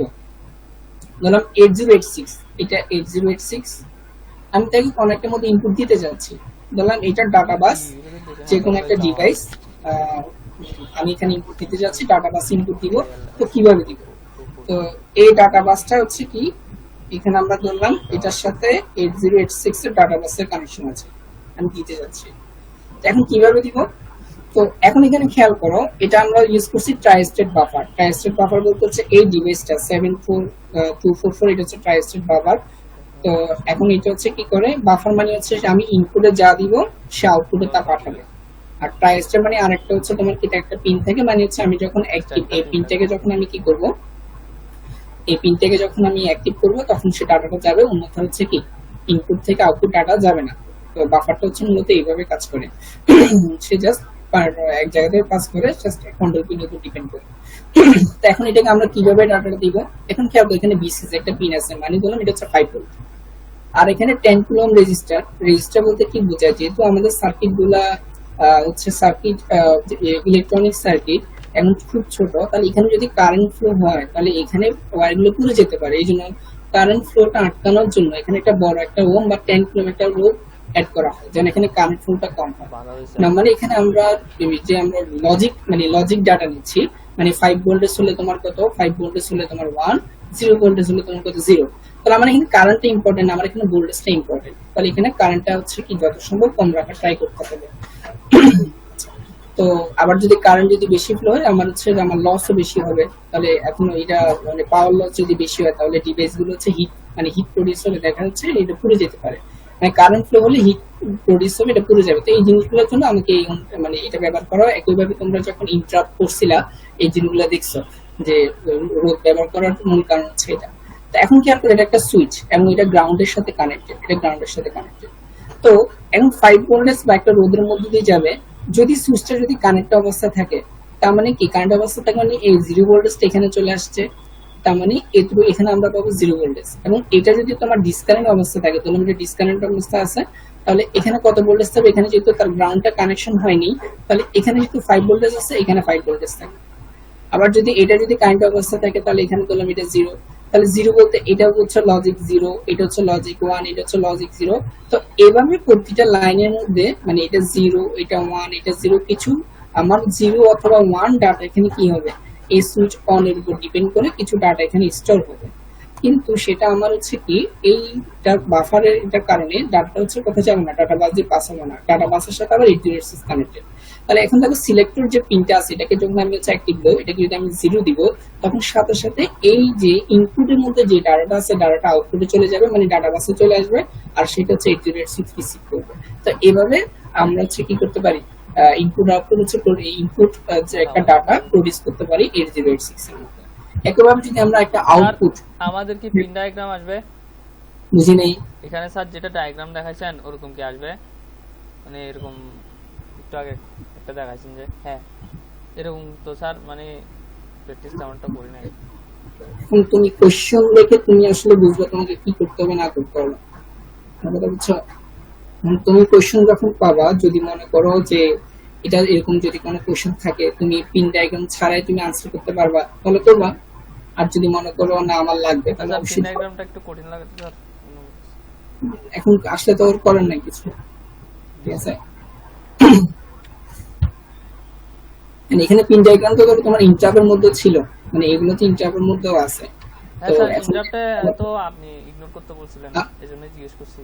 ধরলাম 8086, এটা 8086, আমি তাকে কোন একটা মধ্যে ইনপুট দিতে যাচ্ছি, ধরলাম এটা ডাটা বাস, যে কোনো একটা ডিভাইস আমি এখানে ইনপুট দিতে যাচ্ছি, ডাটা বাস ইনপুট দিব। তো কিভাবে দিব, তো এই ডাটা বাসটা হচ্ছে কি, এখানে আমরা ধরলাম এটার সাথে 8086 এর ডাটা বাসের কানেকশন আছে, আমি দিতে যাচ্ছি। এখন কিভাবে দিব, তো এখন এখানে খেয়াল করো, এটা আমরা ইউজ করছি ট্রাই-স্টেট বাফার বলতে হচ্ছে এই ডিভাইসটা 74244, এটা হচ্ছে ট্রাই-স্টেট বাফার। তো এখন এটা হচ্ছে কি করে, বাফার মানে হচ্ছে আমি ইনপুটে যা দিব সে আউটপুটে তা পাঠাবে। আর ট্রাই-স্টেট মানে আরেকটা হচ্ছে তোমার কি একটা পিন থাকে, মানে হচ্ছে আমি যখন অ্যাক্টিভ, এই পিনটাকে যখন আমি কি করব, এই পিনটাকে যখন আমি অ্যাক্টিভ করব, তখন সে ডাটাটা যাবে, অন্যথা হচ্ছে কি ইনপুট থেকে আউটপুট ডাটা যাবে না। তো বাফারটা হচ্ছে মূলত এইভাবে কাজ করে, সে জাস্ট এক জায়গা থেকে পাস করে জাস্ট কন্ট্রোল পিন উপর ডিপেন্ড করে। তো এখন এটাকে আমরা কিভাবে ডাটাটা দিব, এখন খেয়াল করো এখানে বিসিস একটা পিন আছে, মানে বললাম এটা হচ্ছে 5 ভোল্ট। আর এখানে 10 কুলম রেজিস্টার। রেজিস্টার বলতে কি বোঝায়, যেহেতু আমাদের সার্কিট গুলা হচ্ছে সার্কিট ইলেকট্রনিক সার্কিট এখন খুব ছোট, তাহলে এখানে যদি কারেন্ট ফ্লো হয় তাহলে এখানে ওয়্যারগুলো পুড়ে যেতে পারে। এই জন্য কারেন্ট ফ্লোটা আটকানোর জন্য এখানে একটা বড় একটা ওম বা 10 কিলোমিটার রোড অ্যাড করা হয়, যেন এখানে কারেন্ট ফ্লোটা কম হয়। না মানে এখানে আমরা লজিক ডাটা নিচ্ছি, মানে 5 ভোল্টেজ হলে তোমার কত, 5 ভোল্টেজ হলে তোমার 1, 0 ভোল্টেজ হলে তোমার কত 0। তাহলে আমার এখানে কারেন্টটা ইম্পর্টেন্ট, আমার এখানে ভোল্টেজটা ইম্পর্টেন্ট। তাহলে এখানে কারেন্টটা হচ্ছে কি যত সম্ভব কম রাখার ট্রাই করতে হবে। তো আবার যদি কারেন্ট যদি বেশি ফ্লো হয় আমার হচ্ছে আমার লসও বেশি হবে। তাহলে এখন এটা মানে পাওয়ার লস যদি বেশি হয় তাহলে ডিভাইস গুলো হচ্ছে হিট প্রডিউস হলে দেখা যাচ্ছে এটা পুড়ে যেতে পারে। মানে কারেন্ট ফ্লো হলে হিট প্রডিউস হবে, এটা পুড়ে যাবে। তো এই জিনিসগুলোর জন্য আমাকে মানে এটা ব্যবহার করা হয়। একইভাবে তোমরা যখন ইন্টারাপ্ট করছিলা এই জিনিসগুলো দেখছো যে রোধ ব্যবহার করার মূল কারণ হচ্ছে এটা। তো এখন কি আপনার এটা একটা সুইচ এবং এটা গ্রাউন্ডের সাথে কানেক্টেড, এটা গ্রাউন্ডের সাথে কানেক্টেড। তো এখন 5 ভোল্টেজ বা একটা রোধের মধ্যে দিয়ে যাবে, যদি সুইচটা যদি কানেক্ট অবস্থা থাকে তার মানে কি কারেন্ট অবস্থা থাকে মানে এই 0 ভোল্টেজটা এখানে চলে আসছে, তার মানে এটুকু এখানে আমরা পাবো 0 ভোল্টেজ। এবং এটা যদি তোমার ডিসকানেক্ট অবস্থা থাকে, তাহলে এটা ডিসকানেক্ট অবস্থা আছে, তাহলে এখানে কত ভোল্টেজ থাকবে, এখানে যেহেতু তার গ্রাউন্ডটা কানেকশন হয়নি তাহলে এখানে যেহেতু 5 ভোল্টেজ আছে এখানে 5 ভোল্টেজ থাকে। আবার যদি এটা যদি কারেন্ট অবস্থা থাকে তাহলে এখানে ধরলাম এটা 0, তাহলে 0 বলতে এটা হচ্ছে লজিক 0, এটা হচ্ছে লজিক 1, এটা হচ্ছে লজিক 0। তো এভাবে প্রতিটা লাইনের মধ্যে মানে এটা 0, এটা 1, এটা 0 কিছু আমার 0 অথবা 1 ডাটা এখানে কি হবে, এই সুইচ অন এর উপর ডিপেন্ড করে কিছু ডাটা এখানে স্টোর হবে। কিন্তু সেটা আমার হচ্ছে কি এইটা বাফারের এটার কারণে ডাটা হচ্ছে কোথায় যাবে না, ডাটা বাস দিয়ে পাস হবে না, ডাটা বাসের সাথে আবার 806 কানেক্টেড। তাহলে এখন দেখো সিলেক্টর যে পিনটা আছে এটাকে যখন আমি হচ্ছে অ্যাক্টিভ দেব, এটাকে যদি আমি 0 দিব তখন সাথে সাথে এই যে ইনপুটের মধ্যে যে ডাটাটা আছে ডাটাটা আউটপুটে চলে যাবে, মানে ডাটা বাসে চলে আসবে, আর সেটা হচ্ছে 806 রিসিভ করবে। তো এভাবে আমরা হচ্ছে কি করতে পারি, ইনপুট আউটপুট হচ্ছে ইনপুট যে একটা ডাটা প্রডিউস করতে পারি 806 এর মধ্যে। একইভাবে যদি আমরা একটা আউটপুট, আমাদের কি পিন ডায়াগ্রাম আসবে? বুঝি নেই এখানে স্যার যেটা ডায়াগ্রাম দেখাইছেন ওরকম কি আসবে, মানে এরকম একটু আগে একটা দেখাইছেন যে হ্যাঁ এরকম তো স্যার মানে প্র্যাকটিস তেমনটা করি নাই। এখন তুমি কোশ্চেন দেখে তুমি আসলে বুঝবে তোমাকে কি করতে হবে না করতে হবে, কথা বুঝছো? তুমি কোশ্চেন যখন পাবা, যদি মনে করো যে এটা এরকম যদি কোনো কোশ্চেন থাকে তুমি পিন ডায়াগ্রাম ছাড়াই তুমি আনসার করতে পারবা তাহলে করবা, আর যদি মনে করো না আমার লাগবে তাহলে পিন অবশ্যই ডায়াগ্রামটা একটু কঠিন লাগে স্যার, এখন আসলে তো ওর করার নাই কিছু, ঠিক আছে? এখানে পিন ডায়াগ্রাম তো তোমার ইন্টারভের মধ্যে ছিল, মানে এগুলো তো ইন্টারভের মধ্যেও আছে। হ্যাঁ স্যার ইন্টারপ্টে তো আপনি ইগনোর করতে বলছিলেন এজন্যই জিজ্ঞেস করছি।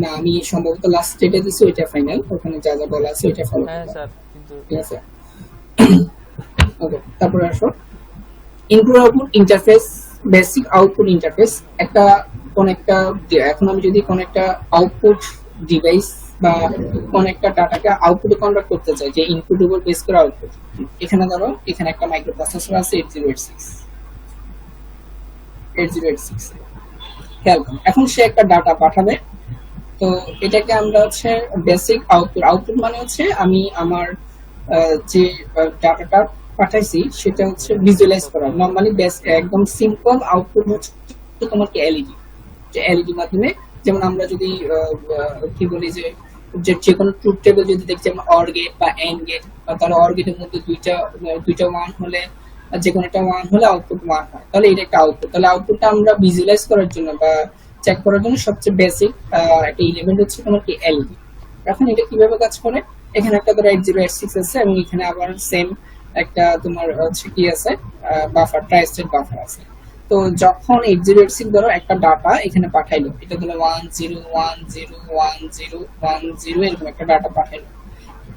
না আমি সম্ভবত লাস্ট স্টেটে দিছি ওইটা ফাইনাল, ওখানে যা যা বলা আছে ওইটা ফলো হ্যাঁ স্যার কিন্তু ঠিক আছে। ওকে তারপরে আসো input output interface, basic output interface. একটা কোন একটা এখন আমি যদি কোন একটা আউটপুট ডিভাইস বা কোন একটা ডাটাকে আউটপুটে কনভার্ট করতে চাই, যে ইনপুট উপর বেস করে আউটপুট, এখানে ধরো এখানে একটা মাইক্রোপ্রসেসর আছে 8086 খেয়াল করো, এখন সে একটা ডাটা পাঠাবে। তো এটাকে আমরা হচ্ছে বেসিক আউটপুট, আউটপুট মানে হচ্ছে আমি আমার যে ডাটাটা পাঠাইছি সেটা হচ্ছে ভিজুয়ালাইজ করা। নরমালি একদম সিম্পল আউটপুট হচ্ছে তোমার কি এলইডি, যে এলইডি মাধ্যমে, যেমন আমরা যদি কি বলি যে যে কোনো ট্রুথ টেবিল যদি দেখছি আমরা অর গেট বা এন্ড গেট, তাহলে অর গেটের মধ্যে দুইটা ওয়ান হলে যে কোনো একটা ওয়ান হলে আউটপুট ওয়ান হয়, তাহলে এটা একটা আউটপুট। তাহলে আউটপুটটা আমরা ভিজুয়ালাইজ করার জন্য বা চেক করার জন্য সবচেয়ে বেসিক একটা এলিমেন্ট হচ্ছে তোমার কি এলইডি। এখন এটা কিভাবে কাজ করে, এখানে একটা ধরো 8086 আছে এবং এখানে আবার সেম একটা তোমার হচ্ছে কি আছে বাফার, ট্রাই স্টেট বাফার আছে। তো যখন 8086 ধরো একটা ডাটা এখানে পাঠাইলো, এটা ধরো 10101010 এরকম একটা ডাটা পাঠাইলো,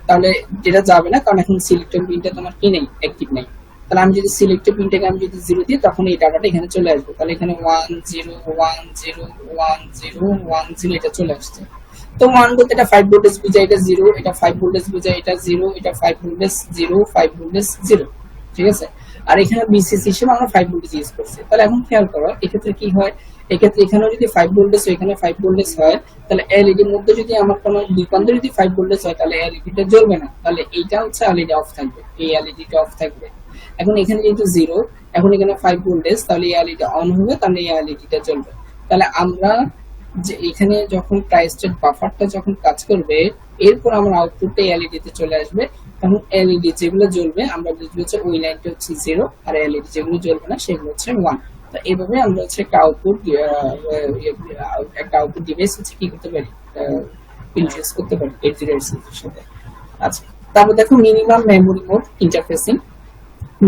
তাহলে যেটা যাবে না কারণ এখন সিলেক্টেড পিনটা তোমার কি নেই, অ্যাক্টিভ নেই। তাহলে আমি যদি সিলেক্টেড পিনটাকে আমি যদি 0 দিই তখন এই ডাটাটা এখানে চলে আসবে, তাহলে এখানে 10101010 এটা চলে আসছে। তো 1 বলতে এটা 5 ভোল্টেজ বুঝায়, এটা 0, এটা 5 ভোল্টেজ বুঝায়, এটা 0, এটা 5 ভোল্টেজ 0, 5 ভোল্টেজ 0, ঠিক আছে? আর এখানে বিসিসি হিসেবে আমরা 5 ভোল্টেজ ইউজ করছি। তাহলে এখন খেয়াল করো এক্ষেত্রে কি হয়, এক্ষেত্রে এখানেও যদি 5 ভোল্টেজ এখানে 5 ভোল্টেজ হয়, তাহলে এলইডি এর মধ্যে যদি আমার কোনো দুই প্রান্তে যদি 5 ভোল্টেজ হয় তাহলে এলইডিটা জ্বলবে না, তাহলে এইটা হচ্ছে এলইডি অফ থাকবে, এই এলইডিটা অফ থাকবে। এখন এখানে যেহেতু 0, এখন এখানে 5 ভোল্টেজ, তাহলে এই এলইডি অন হবে, তাহলে এই এলইডিটা জ্বলবে। তাহলে আমরা যে এখানে যখন ট্রাইস্টেট বাফারটা যখন কাজ করবে, এরপর আমার আউটপুটটা এলইডি তে চলে আসবে, তখন এলইডি যেগুলো জ্বলবে আমরা বুঝবো যে ওই লাইনটা হচ্ছে 0, আর এলইডি যেগুলো জ্বলবে না সেগুলো হচ্ছে 1। তো এইভাবে আমরা হচ্ছে একটা আউটপুট ডিভাইস হচ্ছে কি করতে পারি, ইন্ট্রোডিউস করতে পারি 8086 এর সাথে। আচ্ছা, তারপর দেখো minimum memory mode interfacing.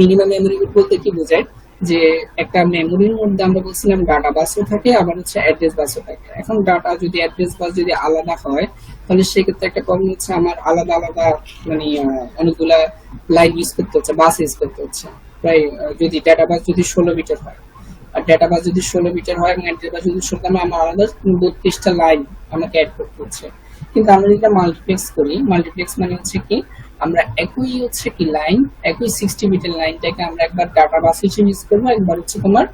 Minimum memory mode বলতে কি বোঝায়, যে একটা মেমোরির মধ্যে আমরা বলছিলাম ডাটা বাসও থাকে, আবার হচ্ছে অ্যাড্রেস বাসও থাকে। এখন ডাটা যদি অ্যাড্রেস বাস যদি আলাদা হয়, তাহলে সেক্ষেত্রে একটা প্রবলেম হচ্ছে আমার আলাদা আলাদা মানে অনেকগুলা লাইন ইউজ করতে হচ্ছে, বাস ইউজ করতে হচ্ছে। প্রায় যদি ডাটা বাস যদি 16 বিটের হয়, আর ডাটা বাস যদি 16 বিটের হয় এবং অ্যাড্রেস বাস যদি 16, আমার আলাদা 32টা লাইন আমাকে অ্যাড করতে হচ্ছে। কিন্তু আমরা যদি মাল্টিপ্লেক্স করি, মাল্টিপ্লেক্স মানে হচ্ছে কি, আমরা একই হচ্ছে কি লাইন, একই 60 বিটের লাইনটাকে আমরা একবার ডাটা বাস হিসেবে ইউজ করবো, একবার হচ্ছে তোমার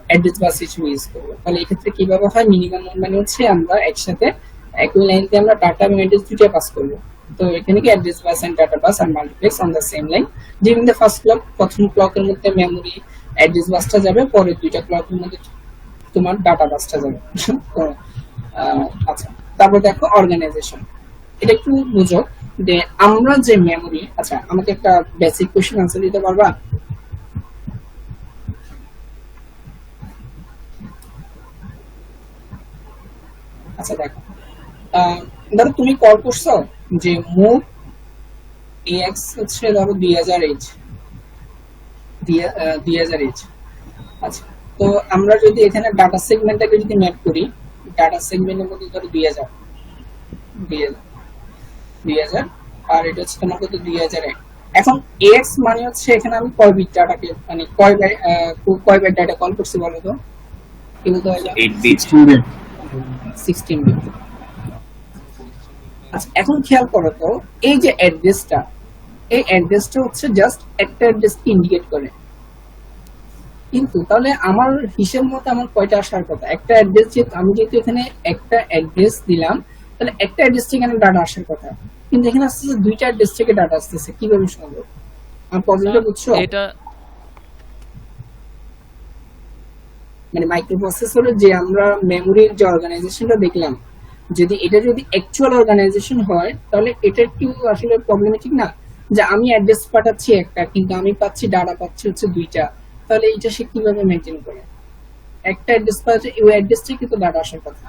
অ্যাড্রেস বাস হিসেবে ইউজ করবো। তাহলে এক্ষেত্রে কিভাবে হয়, মিনিমাম মানে হচ্ছে আমরা একসাথে একই লাইনতে আমরা ডাটা এবং অ্যাড্রেস দুইটা পাস করবো। তো এখানে কি address bus and data bus আর multiplex on the same line. During the first clock, প্রথম ক্লকের মধ্যে মেমোরি অ্যাড্রেস বাসটা যাবে, পরে দুইটা ক্লকের মধ্যে তোমার ডাটা বাসটা যাবে। তো আচ্ছা, তারপর দেখো অর্গানাইজেশন। এটা একটু বুঝো যে আমরা যে মেমোরি, আচ্ছা আমাকে একটা বেসিক কোশ্চেন আনসার দিতে পারবা? আচ্ছা দেখো, ধরো তুমি কল করছো যে মুভ এক্স হচ্ছে ধরো 2000H, 2000H। আচ্ছা, তো আমরা যদি এখানে ডাটা সেগমেন্টটাকে যদি ম্যাপ করি, ডাটা সেগমেন্টের মধ্যে ধরো 2000, 2000, আর এটা হচ্ছে তোমার কত 2001। এখন এক্স মানে হচ্ছে এখানে আমি কয় বিট ডাটাকে মানে কয় বাইট ডাটা কল করছি বলো তো, কি বলতে হয়? 8 bit 16 বিট। আচ্ছা, এখন খেয়াল করো তো এই যে অ্যাড্রেসটা, এই অ্যাড্রেসটা হচ্ছে জাস্ট একটা অ্যাড্রেসকে ইন্ডিকেট করে, কিন্তু তাহলে আমার হিসেব মতো আমার কয়টা আসার কথা, একটা অ্যাড্রেস, যেহেতু আমি যেহেতু এখানে একটা অ্যাড্রেস দিলাম, তাহলে একটা অ্যাড্রেস থেকে এখানে ডাটা আসার কথা, কিন্তু এখানে আসছে দুইটা অ্যাড্রেস থেকে ডাটা আসতেছে, কিভাবে সম্ভব? আমার প্রবলেমটা বুঝছো? এটা মানে মাইক্রোপ্রসেসরের যে আমরা মেমোরির যে অর্গানাইজেশনটা দেখলাম, যদি এটা যদি অ্যাকচুয়াল অর্গানাইজেশন হয়, তাহলে এটা কি আসলে প্রবলেমেটিক না, যে আমি অ্যাড্রেস পাঠাচ্ছি একটা, কিন্তু আমি পাচ্ছি ডাটা পাচ্ছি হচ্ছে দুইটা, তাহলে এটা সে কিভাবে মেনটেন করে? একটা অ্যাড্রেস পাচ্ছে, ওই অ্যাড্রেস থেকে কিন্তু ডাটা আসার কথা,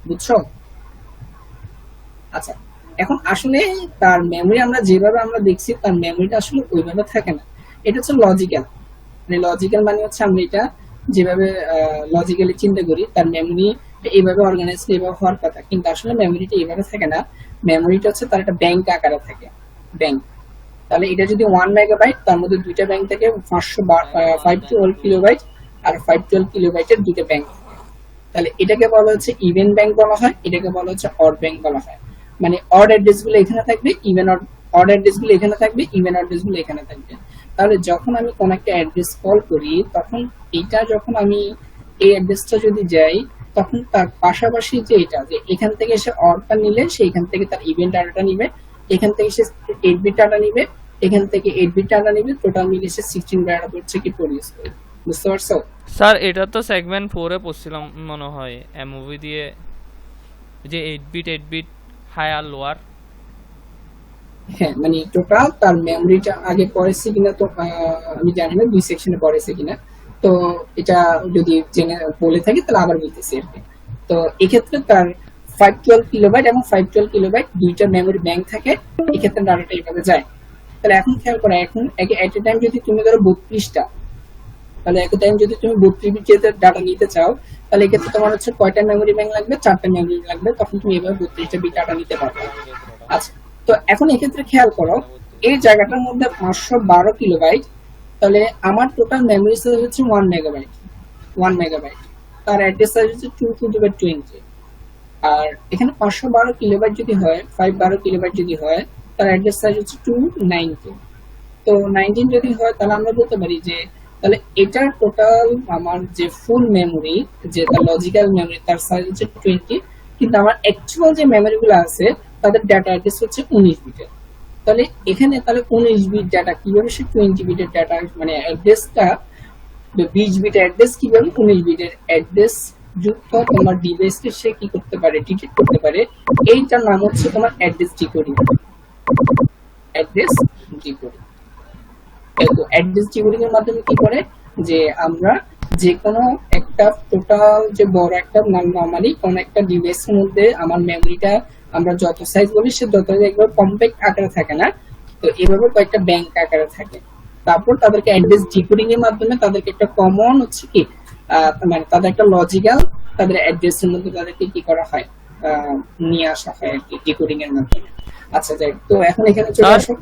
বুঝছো? আচ্ছা, এখন আসলে তার মেমোরি আমরা যেভাবে আমরা দেখছি, তার মেমোরিটা আসলে ওইভাবে থাকে না। এটা হচ্ছে লজিক্যাল, মানে লজিক্যাল মানে হচ্ছে আমরা এটা যেভাবে লজিক্যালি চিন্তা করি, তার মেমোরি এইভাবে অর্গানাইজ এইভাবে হওয়ার কথা, কিন্তু আসলে মেমোরিটা এইভাবে থাকে না। মেমোরিটা হচ্ছে তার একটা ব্যাংক আকারে থাকে, ব্যাংক। তাহলে এটা যদি 1 মেগাবাইট, তার মধ্যে দুইটা ব্যাংক থাকে, 512 কিলোবাইট আর 512 কিলোবাইটের দুইটা ব্যাংক। তাহলে এটাকে বলা হচ্ছে ইভেন ব্যাংক বলা হয়, এটাকে বলা হচ্ছে অড ব্যাংক বলা হয়। মানে অড অ্যাড্রেস গুলো এখানে থাকবে, ইভেন অড অ্যাড্রেস গুলো এখানে থাকবে, ইভেন অ্যাড্রেস গুলো এখানে থাকবে। তাহলে যখন আমি কোন একটা অ্যাড্রেস কল করি, তখন এটা যখন আমি এই অ্যাড্রেসটা যদি যাই, তখন তার পাশাপাশি যে এটা, যে এখান থেকে সে অডটা নিলে সে এখান থেকে তার ইভেন্ট ডাটাটা নিবে, এখান থেকে সে 8 বিট ডাটা নিবে, এখান থেকে 8 বিট ডাটা নিবে, টোটাল মিলে সে 16 ডাটা হচ্ছে কি প্রডিউস করবে। বুঝতে পারছো? স্যার এটা তো সেগমেন্ট 4 এ পড়ছিলাম মনে হয়, এমওভি দিয়ে, যে 8 বিট হাই আর লোয়ার। হ্যাঁ, মানে টোটাল তার মেমোরিটা আগে পড়েছে কিনা তো আমি জানি না, 2 সেকশনে পড়েছে কিনা, তো এটা যদি জেনে বলে থাকি তাহলে আবার বলতেছি আর কি। তো এক্ষেত্রে তার 512 কিলোবাইট এবং 512 কিলোবাইট দুইটা মেমোরি ব্যাংক থাকে, এক্ষেত্রে ডাটাটা এইভাবে যায়। তাহলে এখন খেয়াল করো, এখন এট এ টাইম যদি তুমি ধরো 32টা, তাহলে এক টাইম যদি তুমি 32 বিটের ডাটা নিতে চাও, তাহলে এক্ষেত্রে তোমার হচ্ছে কয়টা মেমোরি ব্যাংক লাগবে? 4টা মেমোরি লাগবে, তখন তুমি এভাবে 32টা বিট ডাটা নিতে পারবে। আচ্ছা, তো এখন এক্ষেত্রে খেয়াল করো, এই জায়গাটার মধ্যে 512 কিলোবাইট, তাহলে আমার টোটাল মেমোরি সাইজ হচ্ছে 1 মেগাবাইট, 1 মেগাবাইট, তার অ্যাড্রেস সাইজ হচ্ছে 2 টু দি পাওয়ার 20। আর এখানে 512 কিলোবাইট যদি হয়, 512 কিলোবাইট যদি হয়, তার অ্যাড্রেস সাইজ হচ্ছে 290, তো 19 যদি হয় তাহলে আমরা বলতে পারি যে তাহলে এটার টোটাল আমার যে ফুল মেমোরি, যে তার লজিক্যাল মেমোরি, তার সাইজ হচ্ছে 20, কিন্তু আমার অ্যাকচুয়াল যে মেমোরি গুলো আছে তাদের ডাটা অ্যাড্রেস হচ্ছে 19 বিটের। তাহলে এখানে তাহলে 19 বিট ডাটা কিভাবে সে 20 বিটের ডাটা মানে অ্যাড্রেসটা 20 বিট অ্যাড্রেস কিভাবে 19 বিটের অ্যাড্রেস যুক্ত তোমার ডিভাইসকে সে কি করতে পারে, ডিটেক্ট করতে পারে। এইটার নাম হচ্ছে তোমার address decoding. Address decoding, address decoding এর মাধ্যমে কি করে যে আমরা যে কোনো একটা টোটাল যে বড় একটা নরমালি কোন একটা ডিভাইসের মধ্যে আমার মেমোরিটা আমরা যত সাইজ বলি সে যত একবার কম্প্যাক্ট আকারে থাকে না, তো এভাবে কয়েকটা ব্যাংক আকারে থাকে। তারপর তাদেরকে অ্যাড্রেস ডিকোডিং এর মাধ্যমে তাদেরকে একটা কমন হচ্ছে কি মানে তাদের একটা লজিক্যাল তাদের অ্যাড্রেসের মধ্যে তাদেরকে কি করা হয়, নিয়ে আসা হয় আর কি ডিকোডিং এর মাধ্যমে। আচ্ছা যাই, তো এখন এখানে চলে স্যার, আসো।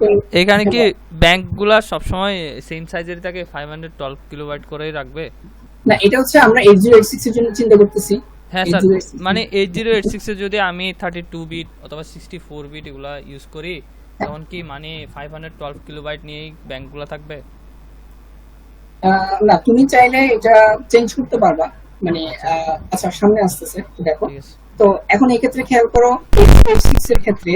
এখানে কি ব্যাংকগুলা সবসময় সেম সাইজেরই থাকে, 512 কিলোবাইট করেই রাখবে? না, এটা হচ্ছে আমরা 8086 এর জন্য চিন্তা করতেছি। হ্যাঁ স্যার, 8086 মানে 8086 এ যদি আমি 32 বিট অথবা 64 বিট এগুলা ইউজ করি তখন কি মানে 512 কিলোবাইট নিয়েই ব্যাংকগুলা থাকবে? না, তুমি চাইলে এটা চেঞ্জ করতে পারবা, মানে আচ্ছা সামনে আসতেছে দেখো। ঠিক আছে। তো এখন এই ক্ষেত্রে খেয়াল করো, 8086 এর ক্ষেত্রে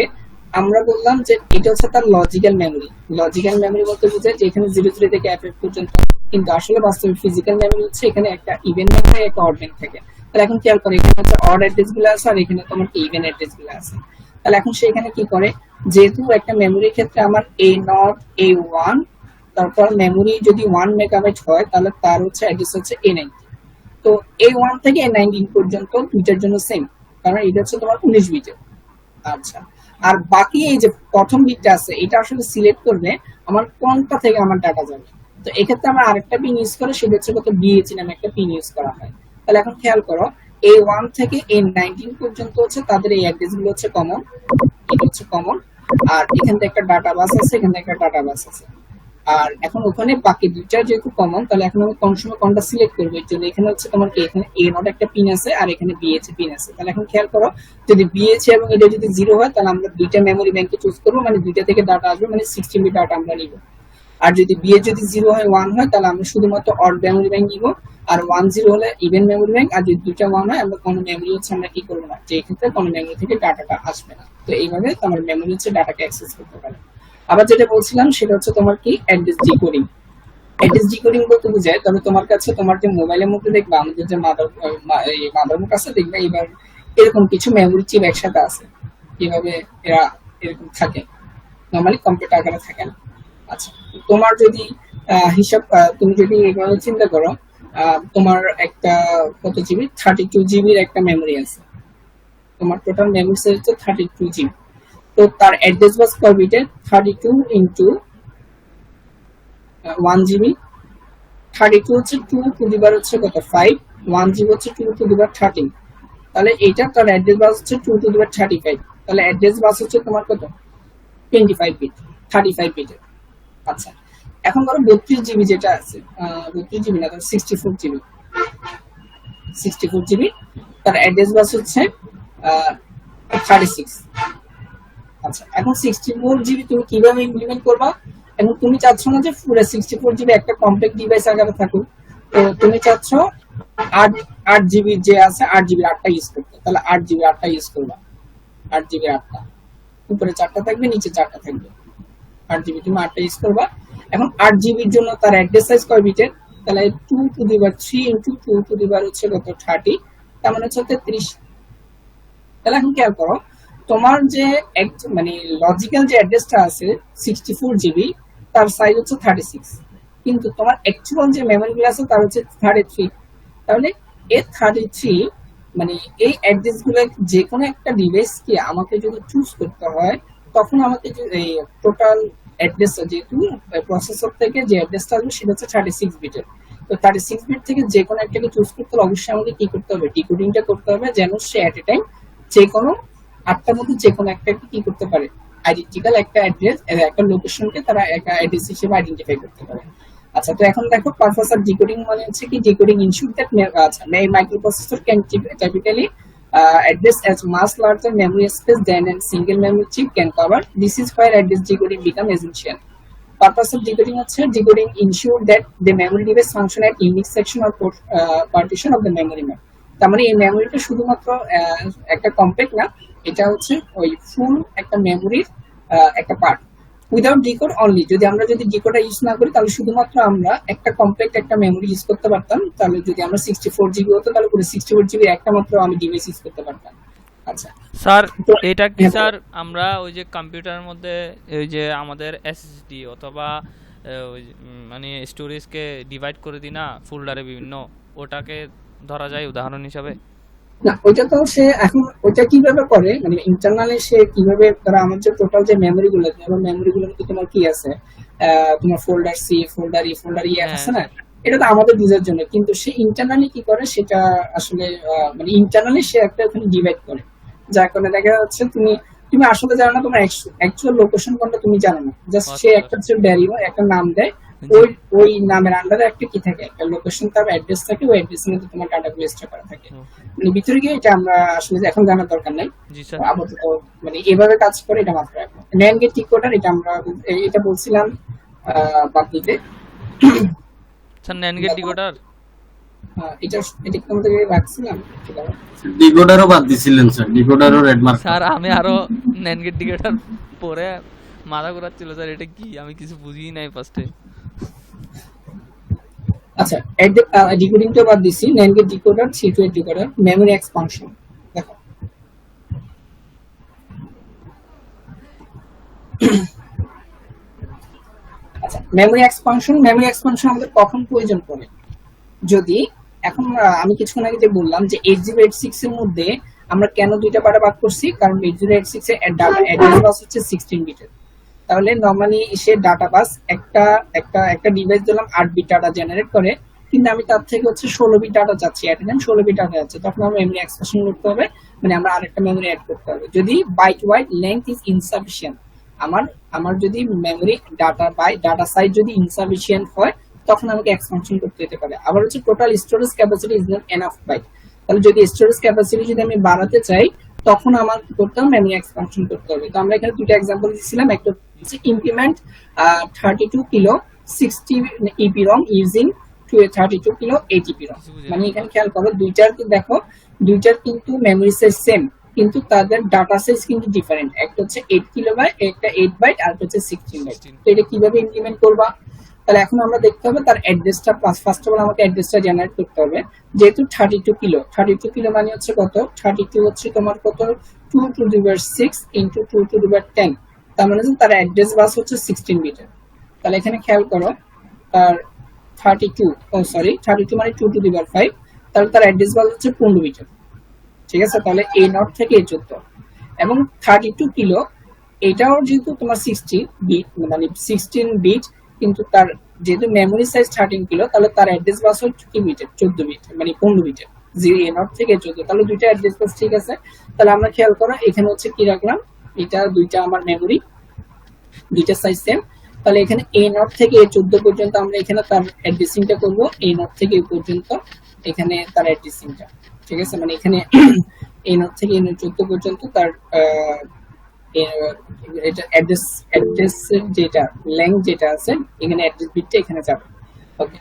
আমরা বললাম যে এটা হচ্ছে তার লজিক্যাল মেমোরি। লজিক্যাল মেমোরি বলতে বোঝায় যে এখানে 00 থেকে FF পর্যন্ত, কিন্তু আসলে বাস্তবে ফিজিক্যাল মেমোরি হচ্ছে এখানে একটা ইভেন ব্যাংক থাকে, একটা অড ব্যাংক থাকে। তাহলে এখন খেয়াল করো, এখানে হচ্ছে অড অ্যাড্রেস গুলো আছে আর এখানে তোমার ইভেন অ্যাড্রেস গুলো আছে। তাহলে এখন সে এখানে কি করে, যেহেতু একটা মেমোরির ক্ষেত্রে আমার A0 A1, তারপর মেমোরি যদি 1 মেগাবাইট হয় তাহলে তার হচ্ছে অ্যাড্রেস হচ্ছে A90। তো A1 থেকে A19 পর্যন্ত দুইটার জন্য সেম, কারণ এটা হচ্ছে তোমার 19 বিটের। আচ্ছা, আর বাকি এই যে প্রথম বিটটা আছে এটা আসলে সিলেক্ট করবে আমার কোনটা থেকে আমার ডাটা যাবে। তো এক্ষেত্রে আমরা আরেকটা পিন ইউজ করে, সেটা হচ্ছে কত BH নামে একটা পিন ইউজ করা হয়। তাহলে এখন খেয়াল করো, A1 থেকে A19 পর্যন্ত হচ্ছে তাদের এই অ্যাড্রেস গুলো হচ্ছে কমন, এটা হচ্ছে কমন। আর এখান থেকে একটা ডাটা বাস আছে, এখান থেকে একটা ডাটা বাস আছে। আর এখন ওখানে বাকি দুইটা যেহেতু কমন, তাহলে এখন আমি কোন সময় কোনটা সিলেক্ট করবো, এর জন্য এখানে হচ্ছে তোমার কি এখানে A0 একটা পিন আছে আর এখানে BH পিন আছে। তাহলে এখন খেয়াল করো, যদি BH এবং এটা যদি 0 হয় তাহলে আমরা দুইটা মেমোরি ব্যাংকে চুজ করবো, মানে দুইটা থেকে ডাটা আসবে, মানে 16 বিট ডাটা আমরা নিব। আর যদি BH যদি 0 হয় 1 হয় তাহলে আমরা শুধুমাত্র অড মেমোরি ব্যাংক নিব, আর 10 হলে ইভেন মেমোরি ব্যাংক। আর যদি দুইটা 1 হয় আমরা কোনো মেমোরি হচ্ছে আমরা কি করবো না, যে এক্ষেত্রে কোনো মেমোরি থেকে ডাটাটা আসবে না। তো এইভাবে তোমার মেমোরি হচ্ছে ডাটাকে অ্যাক্সেস করতে পারে। আবার যেটা বলছিলাম সেটা হচ্ছে তোমার কি অ্যাড্রেস ডিকোডিং। অ্যাড্রেস ডিকোডিং বলতে বোঝায় ধরো তোমার কাছে তোমার যে মোবাইলের মধ্যে দেখবা আমাদের যে মাদারবোর্ড আছে, দেখবে এবার এরকম কিছু মেমোরি চিপ একসাথে আছে, এভাবে এরা এরকম থাকে, নরমালি কম্পিউটার আকারে থাকে না। আচ্ছা, তোমার যদি হিসাব তুমি যদি এভাবে চিন্তা করো, তোমার একটা কত জিবি 32 জিবির একটা মেমোরি আছে, তোমার টোটাল মেমোরি সাইজ হচ্ছে 32 জিবি। তো তার অ্যাড্রেস বাস কয় বিটের, 32 ইন্টু 1 জিবি। 32 হচ্ছে 2 টু দি পাওয়ার হচ্ছে কত 5, 1 জিবি হচ্ছে 2 টু দি পাওয়ার 13। তাহলে এটা তার অ্যাড্রেস বাস হচ্ছে 2 টু দি পাওয়ার 35। তাহলে অ্যাড্রেস বাস হচ্ছে তোমার কত 25 বিট, 35 বিটের। আচ্ছা, এখন ধরো 32 জিবি যেটা আছে, 32 জিবি না, ধরো 64 জিবি, 64 জিবি তার অ্যাড্রেস বাস হচ্ছে 36। আচ্ছা, এখন 64 জিবি তুমি কিভাবে ইমপ্লিমেন্ট করবা? এখন তুমি চাচ্ছ না যে পুরো 64 জিবি একটা কম্প্যাক্ট ডিভাইস আকারে থাকুক, তো তুমি চাচ্ছ 8 জিবি যে আছে 8 জিবি 8টা ইউজ করতে। তাহলে 8 জিবি 8টা ইউজ করবা, 8 জিবি 8টা, উপরে 4টা থাকবে নিচে 4টা থাকবে, 8 জিবি তুমি 8টা ইউজ করবা। এখন 8 জিবির জন্য তার অ্যাড্রেস সাইজ কয় বিটের? তাহলে 2 to the power 3 into 2 to the power হচ্ছে কত 30, তার মানে হচ্ছে 33। তাহলে এখন খেয়াল করো, তোমার যে মানে লজিক্যাল যে অ্যাড্রেসটা আছে 64 জিবি, তার সাইজ হচ্ছে 36, কিন্তু তোমার অ্যাকচুয়াল যে মেমোরি গুলো আছে তার হচ্ছে 33। তাহলে এই 33 মানে এই অ্যাড্রেস গুলো যে কোনো একটা ডিভাইসকে আমাকে যদি চুজ করতে হয়, তখন আমাকে এই টোটাল অ্যাড্রেসটা যেহেতু প্রসেসর থেকে যে অ্যাড্রেসটা আসবে সেটা হচ্ছে 36 বিটের। তো 36 বিট থেকে যে কোনো একটাকে চুজ করতে হলে অবশ্যই আমাকে কি করতে হবে, ডিকোডিংটা করতে হবে, যেন সে এট এ টাইম যে কোনো 8টার মধ্যে যে কোনো একটাকে কি করতে পারে, আইডেন্টিক্যাল একটা অ্যাড্রেস, একটা লোকেশনকে তারা একটা অ্যাড্রেস হিসেবে আইডেন্টিফাই করতে পারে। আচ্ছা, তো এখন দেখো পারপাস অফ ডিকোডিং মানে হচ্ছে কি, decoding ensure that microprocessor can typically address as much larger memory space than a single memory chip can cover. This is where address decoding become essential. Purpose of decoding হচ্ছে decoding ensure that the memory device function at unique section or partition of the memory map. তার মানে এই মেমোরিটা শুধুমাত্র একটা compact না, এটা হচ্ছে ওই ফুল একটা মেমোরির একটা পার্ট। উইদাউট ডিকোড অনলি, আমরা যদি ডিকোডার ইউজ না করি তাহলে শুধুমাত্র আমরা একটা কম্প্যাক্ট একটা মেমোরি ইউজ করতে পারতাম। তাহলে যদি আমরা 64 GB হতো তাহলে পুরো 64 GB একটা মাত্র আমি ডিভাইস ইউজ করতে পারতাম। আচ্ছা স্যার এটা কি হ্যাঁ, স্যার আমরা ওই যে কম্পিউটারের মধ্যে ওই যে আমাদের এসএসডি অথবা ওই মানে স্টোরেজকে ডিভাইড করে দিই না ফোল্ডারে বিভিন্ন, ওটাকে ধরা যায় উদাহরণ হিসাবে? না ওইটা তো সে এখন ওইটা কিভাবে করে, মানে ইন্টারনালি সে কিভাবে তারা আমার যে টোটাল যে মেমোরি গুলো, ধরো মেমোরি গুলোর মধ্যে তোমার কি আছে, তোমার ফোল্ডার সি, ফোল্ডার ই, ফোল্ডার ই আছে না, এটা তো আমাদের ইউজের জন্য, কিন্তু সে ইন্টারনালি কি করে সেটা আসলে মানে ইন্টারনালি সে একটা ওখানে ডিভাইড করে, যার কারণে দেখা যাচ্ছে তুমি তুমি আসলে জানো না তোমার অ্যাকচুয়াল লোকেশন কোনটা তুমি জানো না, জাস্ট সে একটা ভ্যারিয়েবল একটা নাম দেয়, ওই ওই নামের আন্ডারে একটা কি থাকে, একটা লোকেশন তার অ্যাড্রেস থাকে, ওই অ্যাড্রেসের মধ্যে তোমার ডাটাগুলো স্টোর করা থাকে। মানে ভিতরে গিয়ে এটা আমরা আসলে এখন জানার দরকার নাই, জি স্যার। আপাতত মানে এভাবে কাজ করে এটা মাত্র এখন ন্যান্ড গেট ডিকোডার, এটা আমরা এটা বলছিলাম বাদ দিতে। স্যার NAND গেট ডিকোডার এটা এটা কি আমাদের রাখছিলাম, ডিকোডারও বাদ দিছিলেন স্যার, ডিকোডারও রেড মার্ক। স্যার আমি আরো NAND গেট ডিকোডার পরে মাথা ঘোরাচ্ছিল স্যার, এটা কি আমি কিছু বুঝিই নাই ফার্স্টে। আচ্ছা ডিকোডিংটা বাদ দিছি, NAND gate decoder, C2 decoder, memory expansion. দেখো আচ্ছা মেমরি এক্সপানশন আমাদের কখন প্রয়োজন পড়ে, যদি এখন আমি কিছুক্ষণ আগে যে বললাম যে 8086 এর মধ্যে আমরা কেন দুইটা পার্টে ভাগ করছি, কারণ 8086 এর ডাটা অ্যাড্রেস বাস হচ্ছে 16 বিটের। তাহলে নরমালি সে ডাটা বাস একটা একটা একটা ডিভাইস দিলাম 8 বিট ডাটা জেনারেট করে, কিন্তু আমি তার থেকে হচ্ছে 16 বিট ডাটা চাচ্ছি, এট এ টাইম 16 বিট ডাটা যাচ্ছে, তখন আমার মেমরি এক্সপানশন করতে হবে, মানে আমরা আরেকটা মেমরি অ্যাড করতে হবে। যদি বাইট ওয়াইড লেন্থ ইজ ইনসাফিশিয়েন্ট, আমার যদি মেমরি ডাটা সাইজ যদি ইনসাফিশিয়েন্ট হয় তখন আমাকে এক্সপানশন করতে হতে পারে। আবার হচ্ছে total storage capacity is not enough byte, তাহলে যদি স্টোরেজ ক্যাপাসিটি যদি আমি বাড়াতে চাই তখন আমার কি করতে হবে, মেমরি এক্সপানশন করতে হবে। তো আমরা এখানে দুইটা एग्जांपल দিয়েছিলাম, একটা হচ্ছে ইমপ্লিমেন্ট 32 কিলো 60 ইপি রম ইউজিং 32 কিলো 8 ইপি রম। মানে এখানে খেয়াল করো দুইটার দেখো দুইটার কিন্তু মেমরি সাইজ সেম, কিন্তু তাদের ডাটা সাইজ কিন্তু ডিফারেন্ট, একটা হচ্ছে 8 কিলোবাইট, একটা 8 বাইট, আর একটা হচ্ছে 16 বাইট। তো এটা কিভাবে ইমপ্লিমেন্ট করবা, তাহলে এখন আমরা দেখতে হবে তার অ্যাড্রেসটা, ফার্স্ট অফ অল আমাকে অ্যাড্রেসটা জেনারেট করতে হবে। যেহেতু 32 কিলো মানে হচ্ছে কত, 32 হচ্ছে তোমার কত 2 to the power 6 into 2 to the power 10, তার মানে তার অ্যাড্রেস বাস হচ্ছে 16 বিটের। তাহলে এখানে খেয়াল করো তার 32 মানে 2 টু দি পাওয়ার 5, তাহলে তার অ্যাড্রেস বাস হচ্ছে 15 বিটের। ঠিক আছে, তাহলে A0 থেকে A14 এবং 32 কিলো এটাও যেহেতু তোমার 60 বিট মানে 16 বিট, কিন্তু তার যেহেতু মেমোরি সাইজ 13 কিলো, তাহলে তার অ্যাড্রেস বাস হচ্ছে কি বিটের, 14 বিট মানে 15 বিটের, A0 থেকে A14, তাহলে দুইটা অ্যাড্রেস বাস ঠিক আছে। তাহলে আমরা খেয়াল করো এখানে হচ্ছে কি রাখলাম, এটা দুইটা আমার মেমোরি, দুইটা সাইজ সেম, তাহলে এখানে A0 থেকে A14 পর্যন্ত আমরা এখানে তার অ্যাড্রেসিংটা করব, A0 থেকে এই পর্যন্ত এখানে তার অ্যাড্রেসিংটা। ঠিক আছে, মানে এখানে A0 থেকে A14 পর্যন্ত তার এটা অ্যাড্রেস যেটা লেংথ যেটা আছে এখানে অ্যাড্রেস বিটটা এখানে যাবে। ওকে,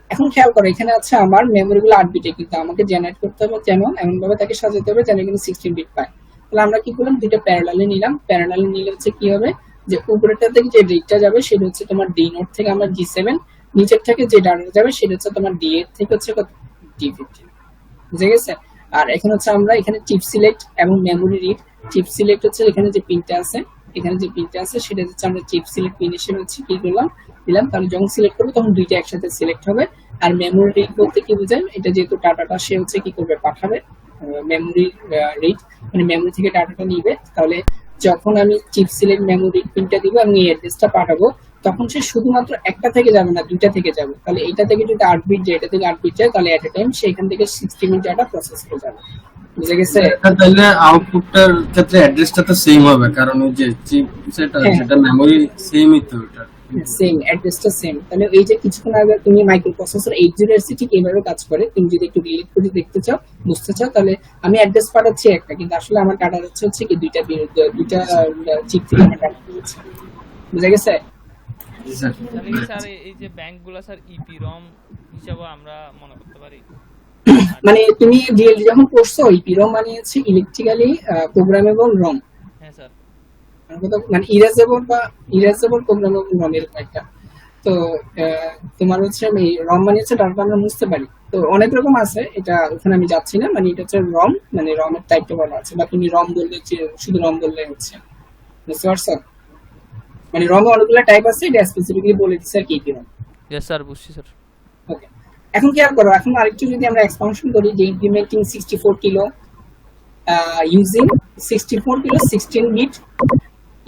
এখন খেয়াল করো এখানে আছে আমার মেমোরি গুলো 8 বিটে, কিন্তু আমাকে জেনারেট করতে হবে যেমন এমন ভাবে তাকে সাজাতে হবে যেন এখানে 16 বিট পায়। তাহলে আমরা কি করলাম, দুইটা প্যারালালি নিলাম, প্যারালালি নিলে হচ্ছে কি হবে যে উপরেরটা থেকে যে রেটটা যাবে সেটা হচ্ছে তোমার D0 থেকে আমরা G7, নিচের থেকে যে ডাটা যাবে সেটা হচ্ছে তোমার D8 থেকে হচ্ছে কত D15, বুঝে গেছে। আর এখানে হচ্ছে আমরা এখানে চিপ সিলেক্ট এবং মেমোরি রিড, চিপ সিলেক্ট হচ্ছে এখানে যে পিনটা আছে, এখানে যে পিনটা আছে সেটা হচ্ছে আমরা চিপ সিলেক্ট পিন হিসেবে হচ্ছে কি করলাম দিলাম, তাহলে যখন সিলেক্ট করবো তখন দুইটা একসাথে সিলেক্ট হবে। আর মেমোরি রিড বলতে কি বোঝায়, এটা যেহেতু ডাটাটা সে হচ্ছে কি করবে পাঠাবে, মেমোরি রিড মানে মেমোরি থেকে ডাটাটা নিবে, তাহলে যখন আমি চিপ সিলেক্ট মেমোরি পিনটা দিব আমি এই অ্যাড্রেসটা পাঠাবো, তখন সে শুধুমাত্র একটা থেকে যাবে না, দুইটা থেকে যাবে। তাহলে এটা থেকে যদি 8 বিট যায়, এটা থেকে 8 বিট যায়, তাহলে এট এ টাইম সেখান থেকে 60 বিট ডাটা প্রসেস হয়ে যাবে, বুঝে গেছে। তাহলে আউটপুটটার ক্ষেত্রে অ্যাড্রেসটা তো সেম হবে, কারণ ওই যে চিপ সেটা মেমরি সেমই তো, এটা সেম অ্যাড্রেসটা সেম। তাহলে এই যে কিছুক্ষণ আগে তুমি মাইক্রোপ্রসেসর 8080 ঠিক এইভাবে কাজ করে, তুমি যদি একটু রিলেট করে দেখতে চাও বুঝতে চাও, তাহলে আমি অ্যাড্রেস পাঠাচ্ছি একটা, কিন্তু আসলে আমার ডাটা হচ্ছে কি দুইটা চিপ থেকে আমার ডাটা দিয়েছে, বুঝে গেছে। জি স্যার। তাহলে কি স্যার এই যে ব্যাংকগুলো স্যার ইপি রম হিসাবে আমরা মনে করতে পারি? মানে তুমি ডিএলডি যখন পড়ছো ইপিরম মানে হচ্ছে ইলেকট্রিক্যালি প্রোগ্রামেবল রম, হ্যাঁ স্যার। মানে ইরেজেবল প্রোগ্রামেবল রম এরকম একটা। তো তোমার হচ্ছে আমি রম মানে হচ্ছে ডাটা আমরা মুছতে পারি। তো অনেক রকম আছে, এটা ওখানে আমি যাচ্ছি না। মানে এটা হচ্ছে রম, মানে রমের টাইপটা বলা আছে, বা তুমি রম বললে শুধু রম বললে হচ্ছে, বুঝতে পারছো? মানে রমে অনেকগুলো টাইপ আছে, এটা স্পেসিফিকলি বলে দিচ্ছে আর কি কি রম। ইয়েস স্যার, বুঝছি স্যার। ওকে, এখন কি আর করো, এখন আরেকটু যদি আমরা এক্সপানশন করি যে implementing 64 kilo using 64 kilo 16 bit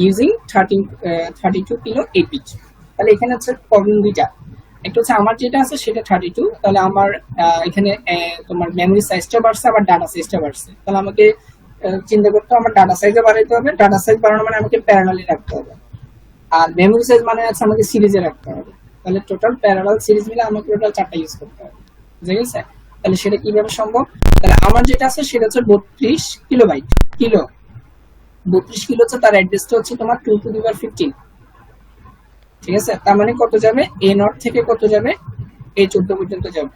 using 32 kilo 8 bit. তাহলে এখানে হচ্ছে প্রবলেম দুইটা, একটা হচ্ছে আমার যেটা আছে সেটা 32, তাহলে আমার এখানে তোমার মেমোরি সাইজটা বাড়ছে আবার ডাটা সাইজটা বাড়ছে। তাহলে আমাকে চিন্তা করতে হবে আমার ডাটা সাইজও বাড়াইতে হবে, ডাটা সাইজ বাড়ানো মানে আমাকে প্যারালালি রাখতে হবে, আর মেমোরি সাইজ মানে আছে আমাকে সিরিজে রাখতে হবে। তাহলে টোটাল প্যারালাল সিরিজ মিলে আমাকে টোটাল 4টা ইউজ করতে হবে, বুঝা গেছে? তাহলে সেটা কিভাবে সম্ভব? তাহলে আমার যেটা আছে সেটা হচ্ছে 32 কিলোবাইট, কিলো 32 কিলো হচ্ছে তার অ্যাড্রেসটা হচ্ছে তোমার 2 টু দি পাওয়ার 15, ঠিক আছে? তার মানে কত যাবে, এ নট থেকে কত যাবে, এ 14 পর্যন্ত যাবে।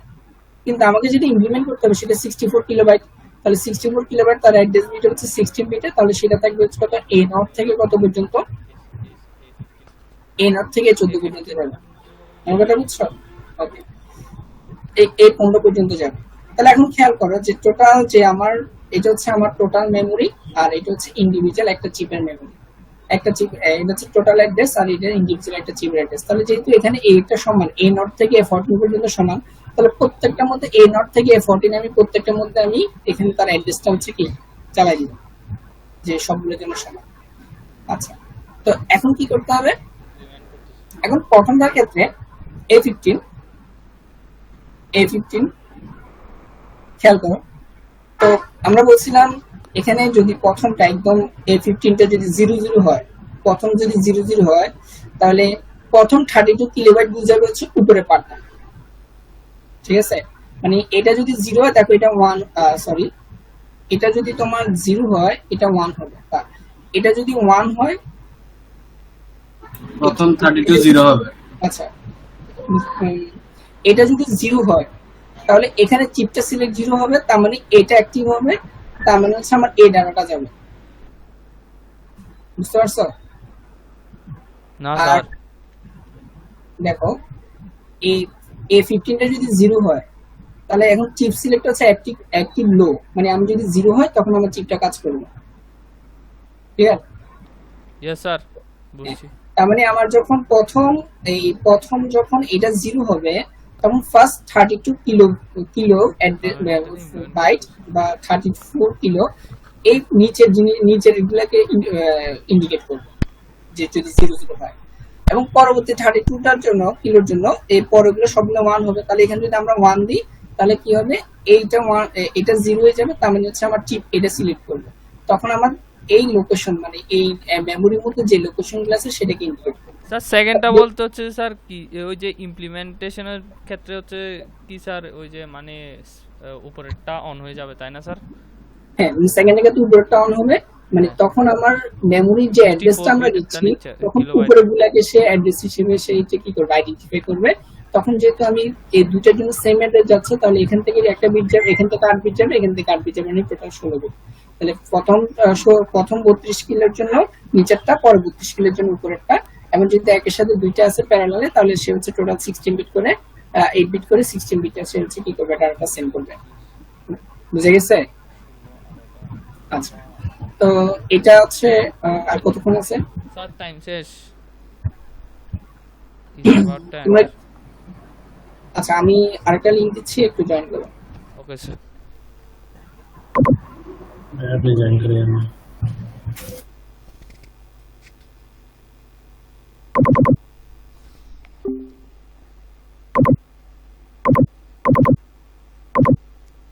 কিন্তু আমাকে যেটা ইমপ্লিমেন্ট করতে হবে সেটা 64 কিলোবাইট, তাহলে 64 কিলোবাইট তার অ্যাড্রেস বিট হচ্ছে 16 বিটে, তাহলে সেটা থাকবে হচ্ছে কত, এ নট থেকে কত পর্যন্ত, এ নট থেকে 14 পর্যন্ত যাবে। আমার কথা বুঝছো? ওকে, এই 15 পর্যন্ত যাবে। তাহলে এখন খেয়াল করো যে টোটাল যে আমার, এটা হচ্ছে আমার টোটাল মেমোরি, আর এটা হচ্ছে ইন্ডিভিজুয়াল একটা চিপের মেমোরি, একটা চিপ, এটা হচ্ছে টোটাল অ্যাড্রেস, আর এটা ইন্ডিভিজুয়াল একটা চিপের অ্যাড্রেস। তাহলে যেহেতু এখানে এটা সমান, এ নট থেকে এ14 পর্যন্ত সমান, তাহলে প্রত্যেকটার মধ্যে এ নট থেকে এ14 আমি প্রত্যেকটার মধ্যে আমি এখানে তার অ্যাড্রেসটা হচ্ছে কি চালাই দিব, যে সবগুলোর জন্য সমান। আচ্ছা, তো এখন কি করতে হবে? এখন প্রথমটার ক্ষেত্রে A15 খেয়াল করো, তো আমরা বলছিলাম এখানে যদি প্রথমটা একদম A15টা যদি 00 হয়, প্রথম যদি 00 হয়, তাহলে প্রথম 32 কিলোবাইট বুঝাবে হচ্ছে উপরে পার্টটা, ঠিক আছে? মানে এটা যদি 0 হয়, দেখো এটা 1, সরি, এটা যদি তোমার 0 হয় এটা 1 হবে, এটা যদি 1 হয় প্রথম 32 0 হবে। আচ্ছা, এটা যদি 0 হয় তাহলে এখানে চিপটা সিলেক্ট 0 হবে, তার মানে এটা অ্যাক্টিভ হবে, তার মানে হচ্ছে আমার এই ডাটাটা যাবে, বুঝতে পারছো? না আর স্যার, দেখো এই A15টা যদি 0 হয় তাহলে এখন চিপ সিলেক্ট হচ্ছে অ্যাক্টিভ লো, মানে আমি যদি 0 হয় তখন আমার চিপটা কাজ করবে, ঠিক আছে? ইয়েস স্যার, বুঝছি। তার মানে আমার যখন প্রথম যখন এটা 0 হবে তখন ফার্স্ট 32 কিলো বাইট বা 34 কিলো এই নিচের এগুলাকে ইন্ডিকেট করবে যে যদি 00 হয়, এবং পরবর্তী 32টার জন্য কিলোর জন্য এই পরগুলো সবগুলো 1 হবে। তাহলে এখানে যদি আমরা 1 দিই তাহলে কি হবে, এটা 0 হয়ে যাবে, তার মানে হচ্ছে আমার চিপ এটা সিলেক্ট করবে, তখন আমার এই লোকেশন মানে এই মেমোরির মধ্যে যে লোকেশনগুলো আছে সেটাকে ইন্ডিকেট করবে। স্যার সেকেন্ডটা বলতে হচ্ছে স্যার কি, ওই যে ইমপ্লিমেন্টেশনের ক্ষেত্রে হচ্ছে কি স্যার, ওই যে মানে উপরেরটা অন হয়ে যাবে, তাই না স্যার? হ্যাঁ, সেকেন্ডে কিন্তু উপরেরটা অন হবে, মানে তখন আমার মেমোরির যে অ্যাড্রেসটা আমরা দিচ্ছি তখন উপরে গুলাকে সে অ্যাড্রেস হিসেবে সেইটা কি করবে, আইডেন্টিফাই করবে। তখন যেহেতু আমি এই দুটার জন্য সেম অ্যাড্রেস যাচ্ছে, তাহলে এখান থেকে একটা বিট যাবে, এখান থেকে 8 বিট যাবে, এখান থেকে 8 বিট যাবে, মানে টোটাল 16 বিট। তাহলে প্রথম 32 কিলোর জন্য নিচেরটা, পরে 32 কিলোর জন্য উপরেরটা, এবং যদি একের সাথে দুইটা আছে প্যারালালে তাহলে সে হচ্ছে টোটাল 16 বিট করে 8 বিট করে 16 বিট সে হচ্ছে কি করবে, ডাটাটা সেন্ড করবে, বুঝে গেছে? আচ্ছা, তো এটা হচ্ছে আর কতক্ষণ আছে স্যার? টাইম শেষ। আচ্ছা, আমি আরেকটা লিংক দিচ্ছি, একটু জয়েন করো। Okay sir. मैं भी जॉइन करेंगे।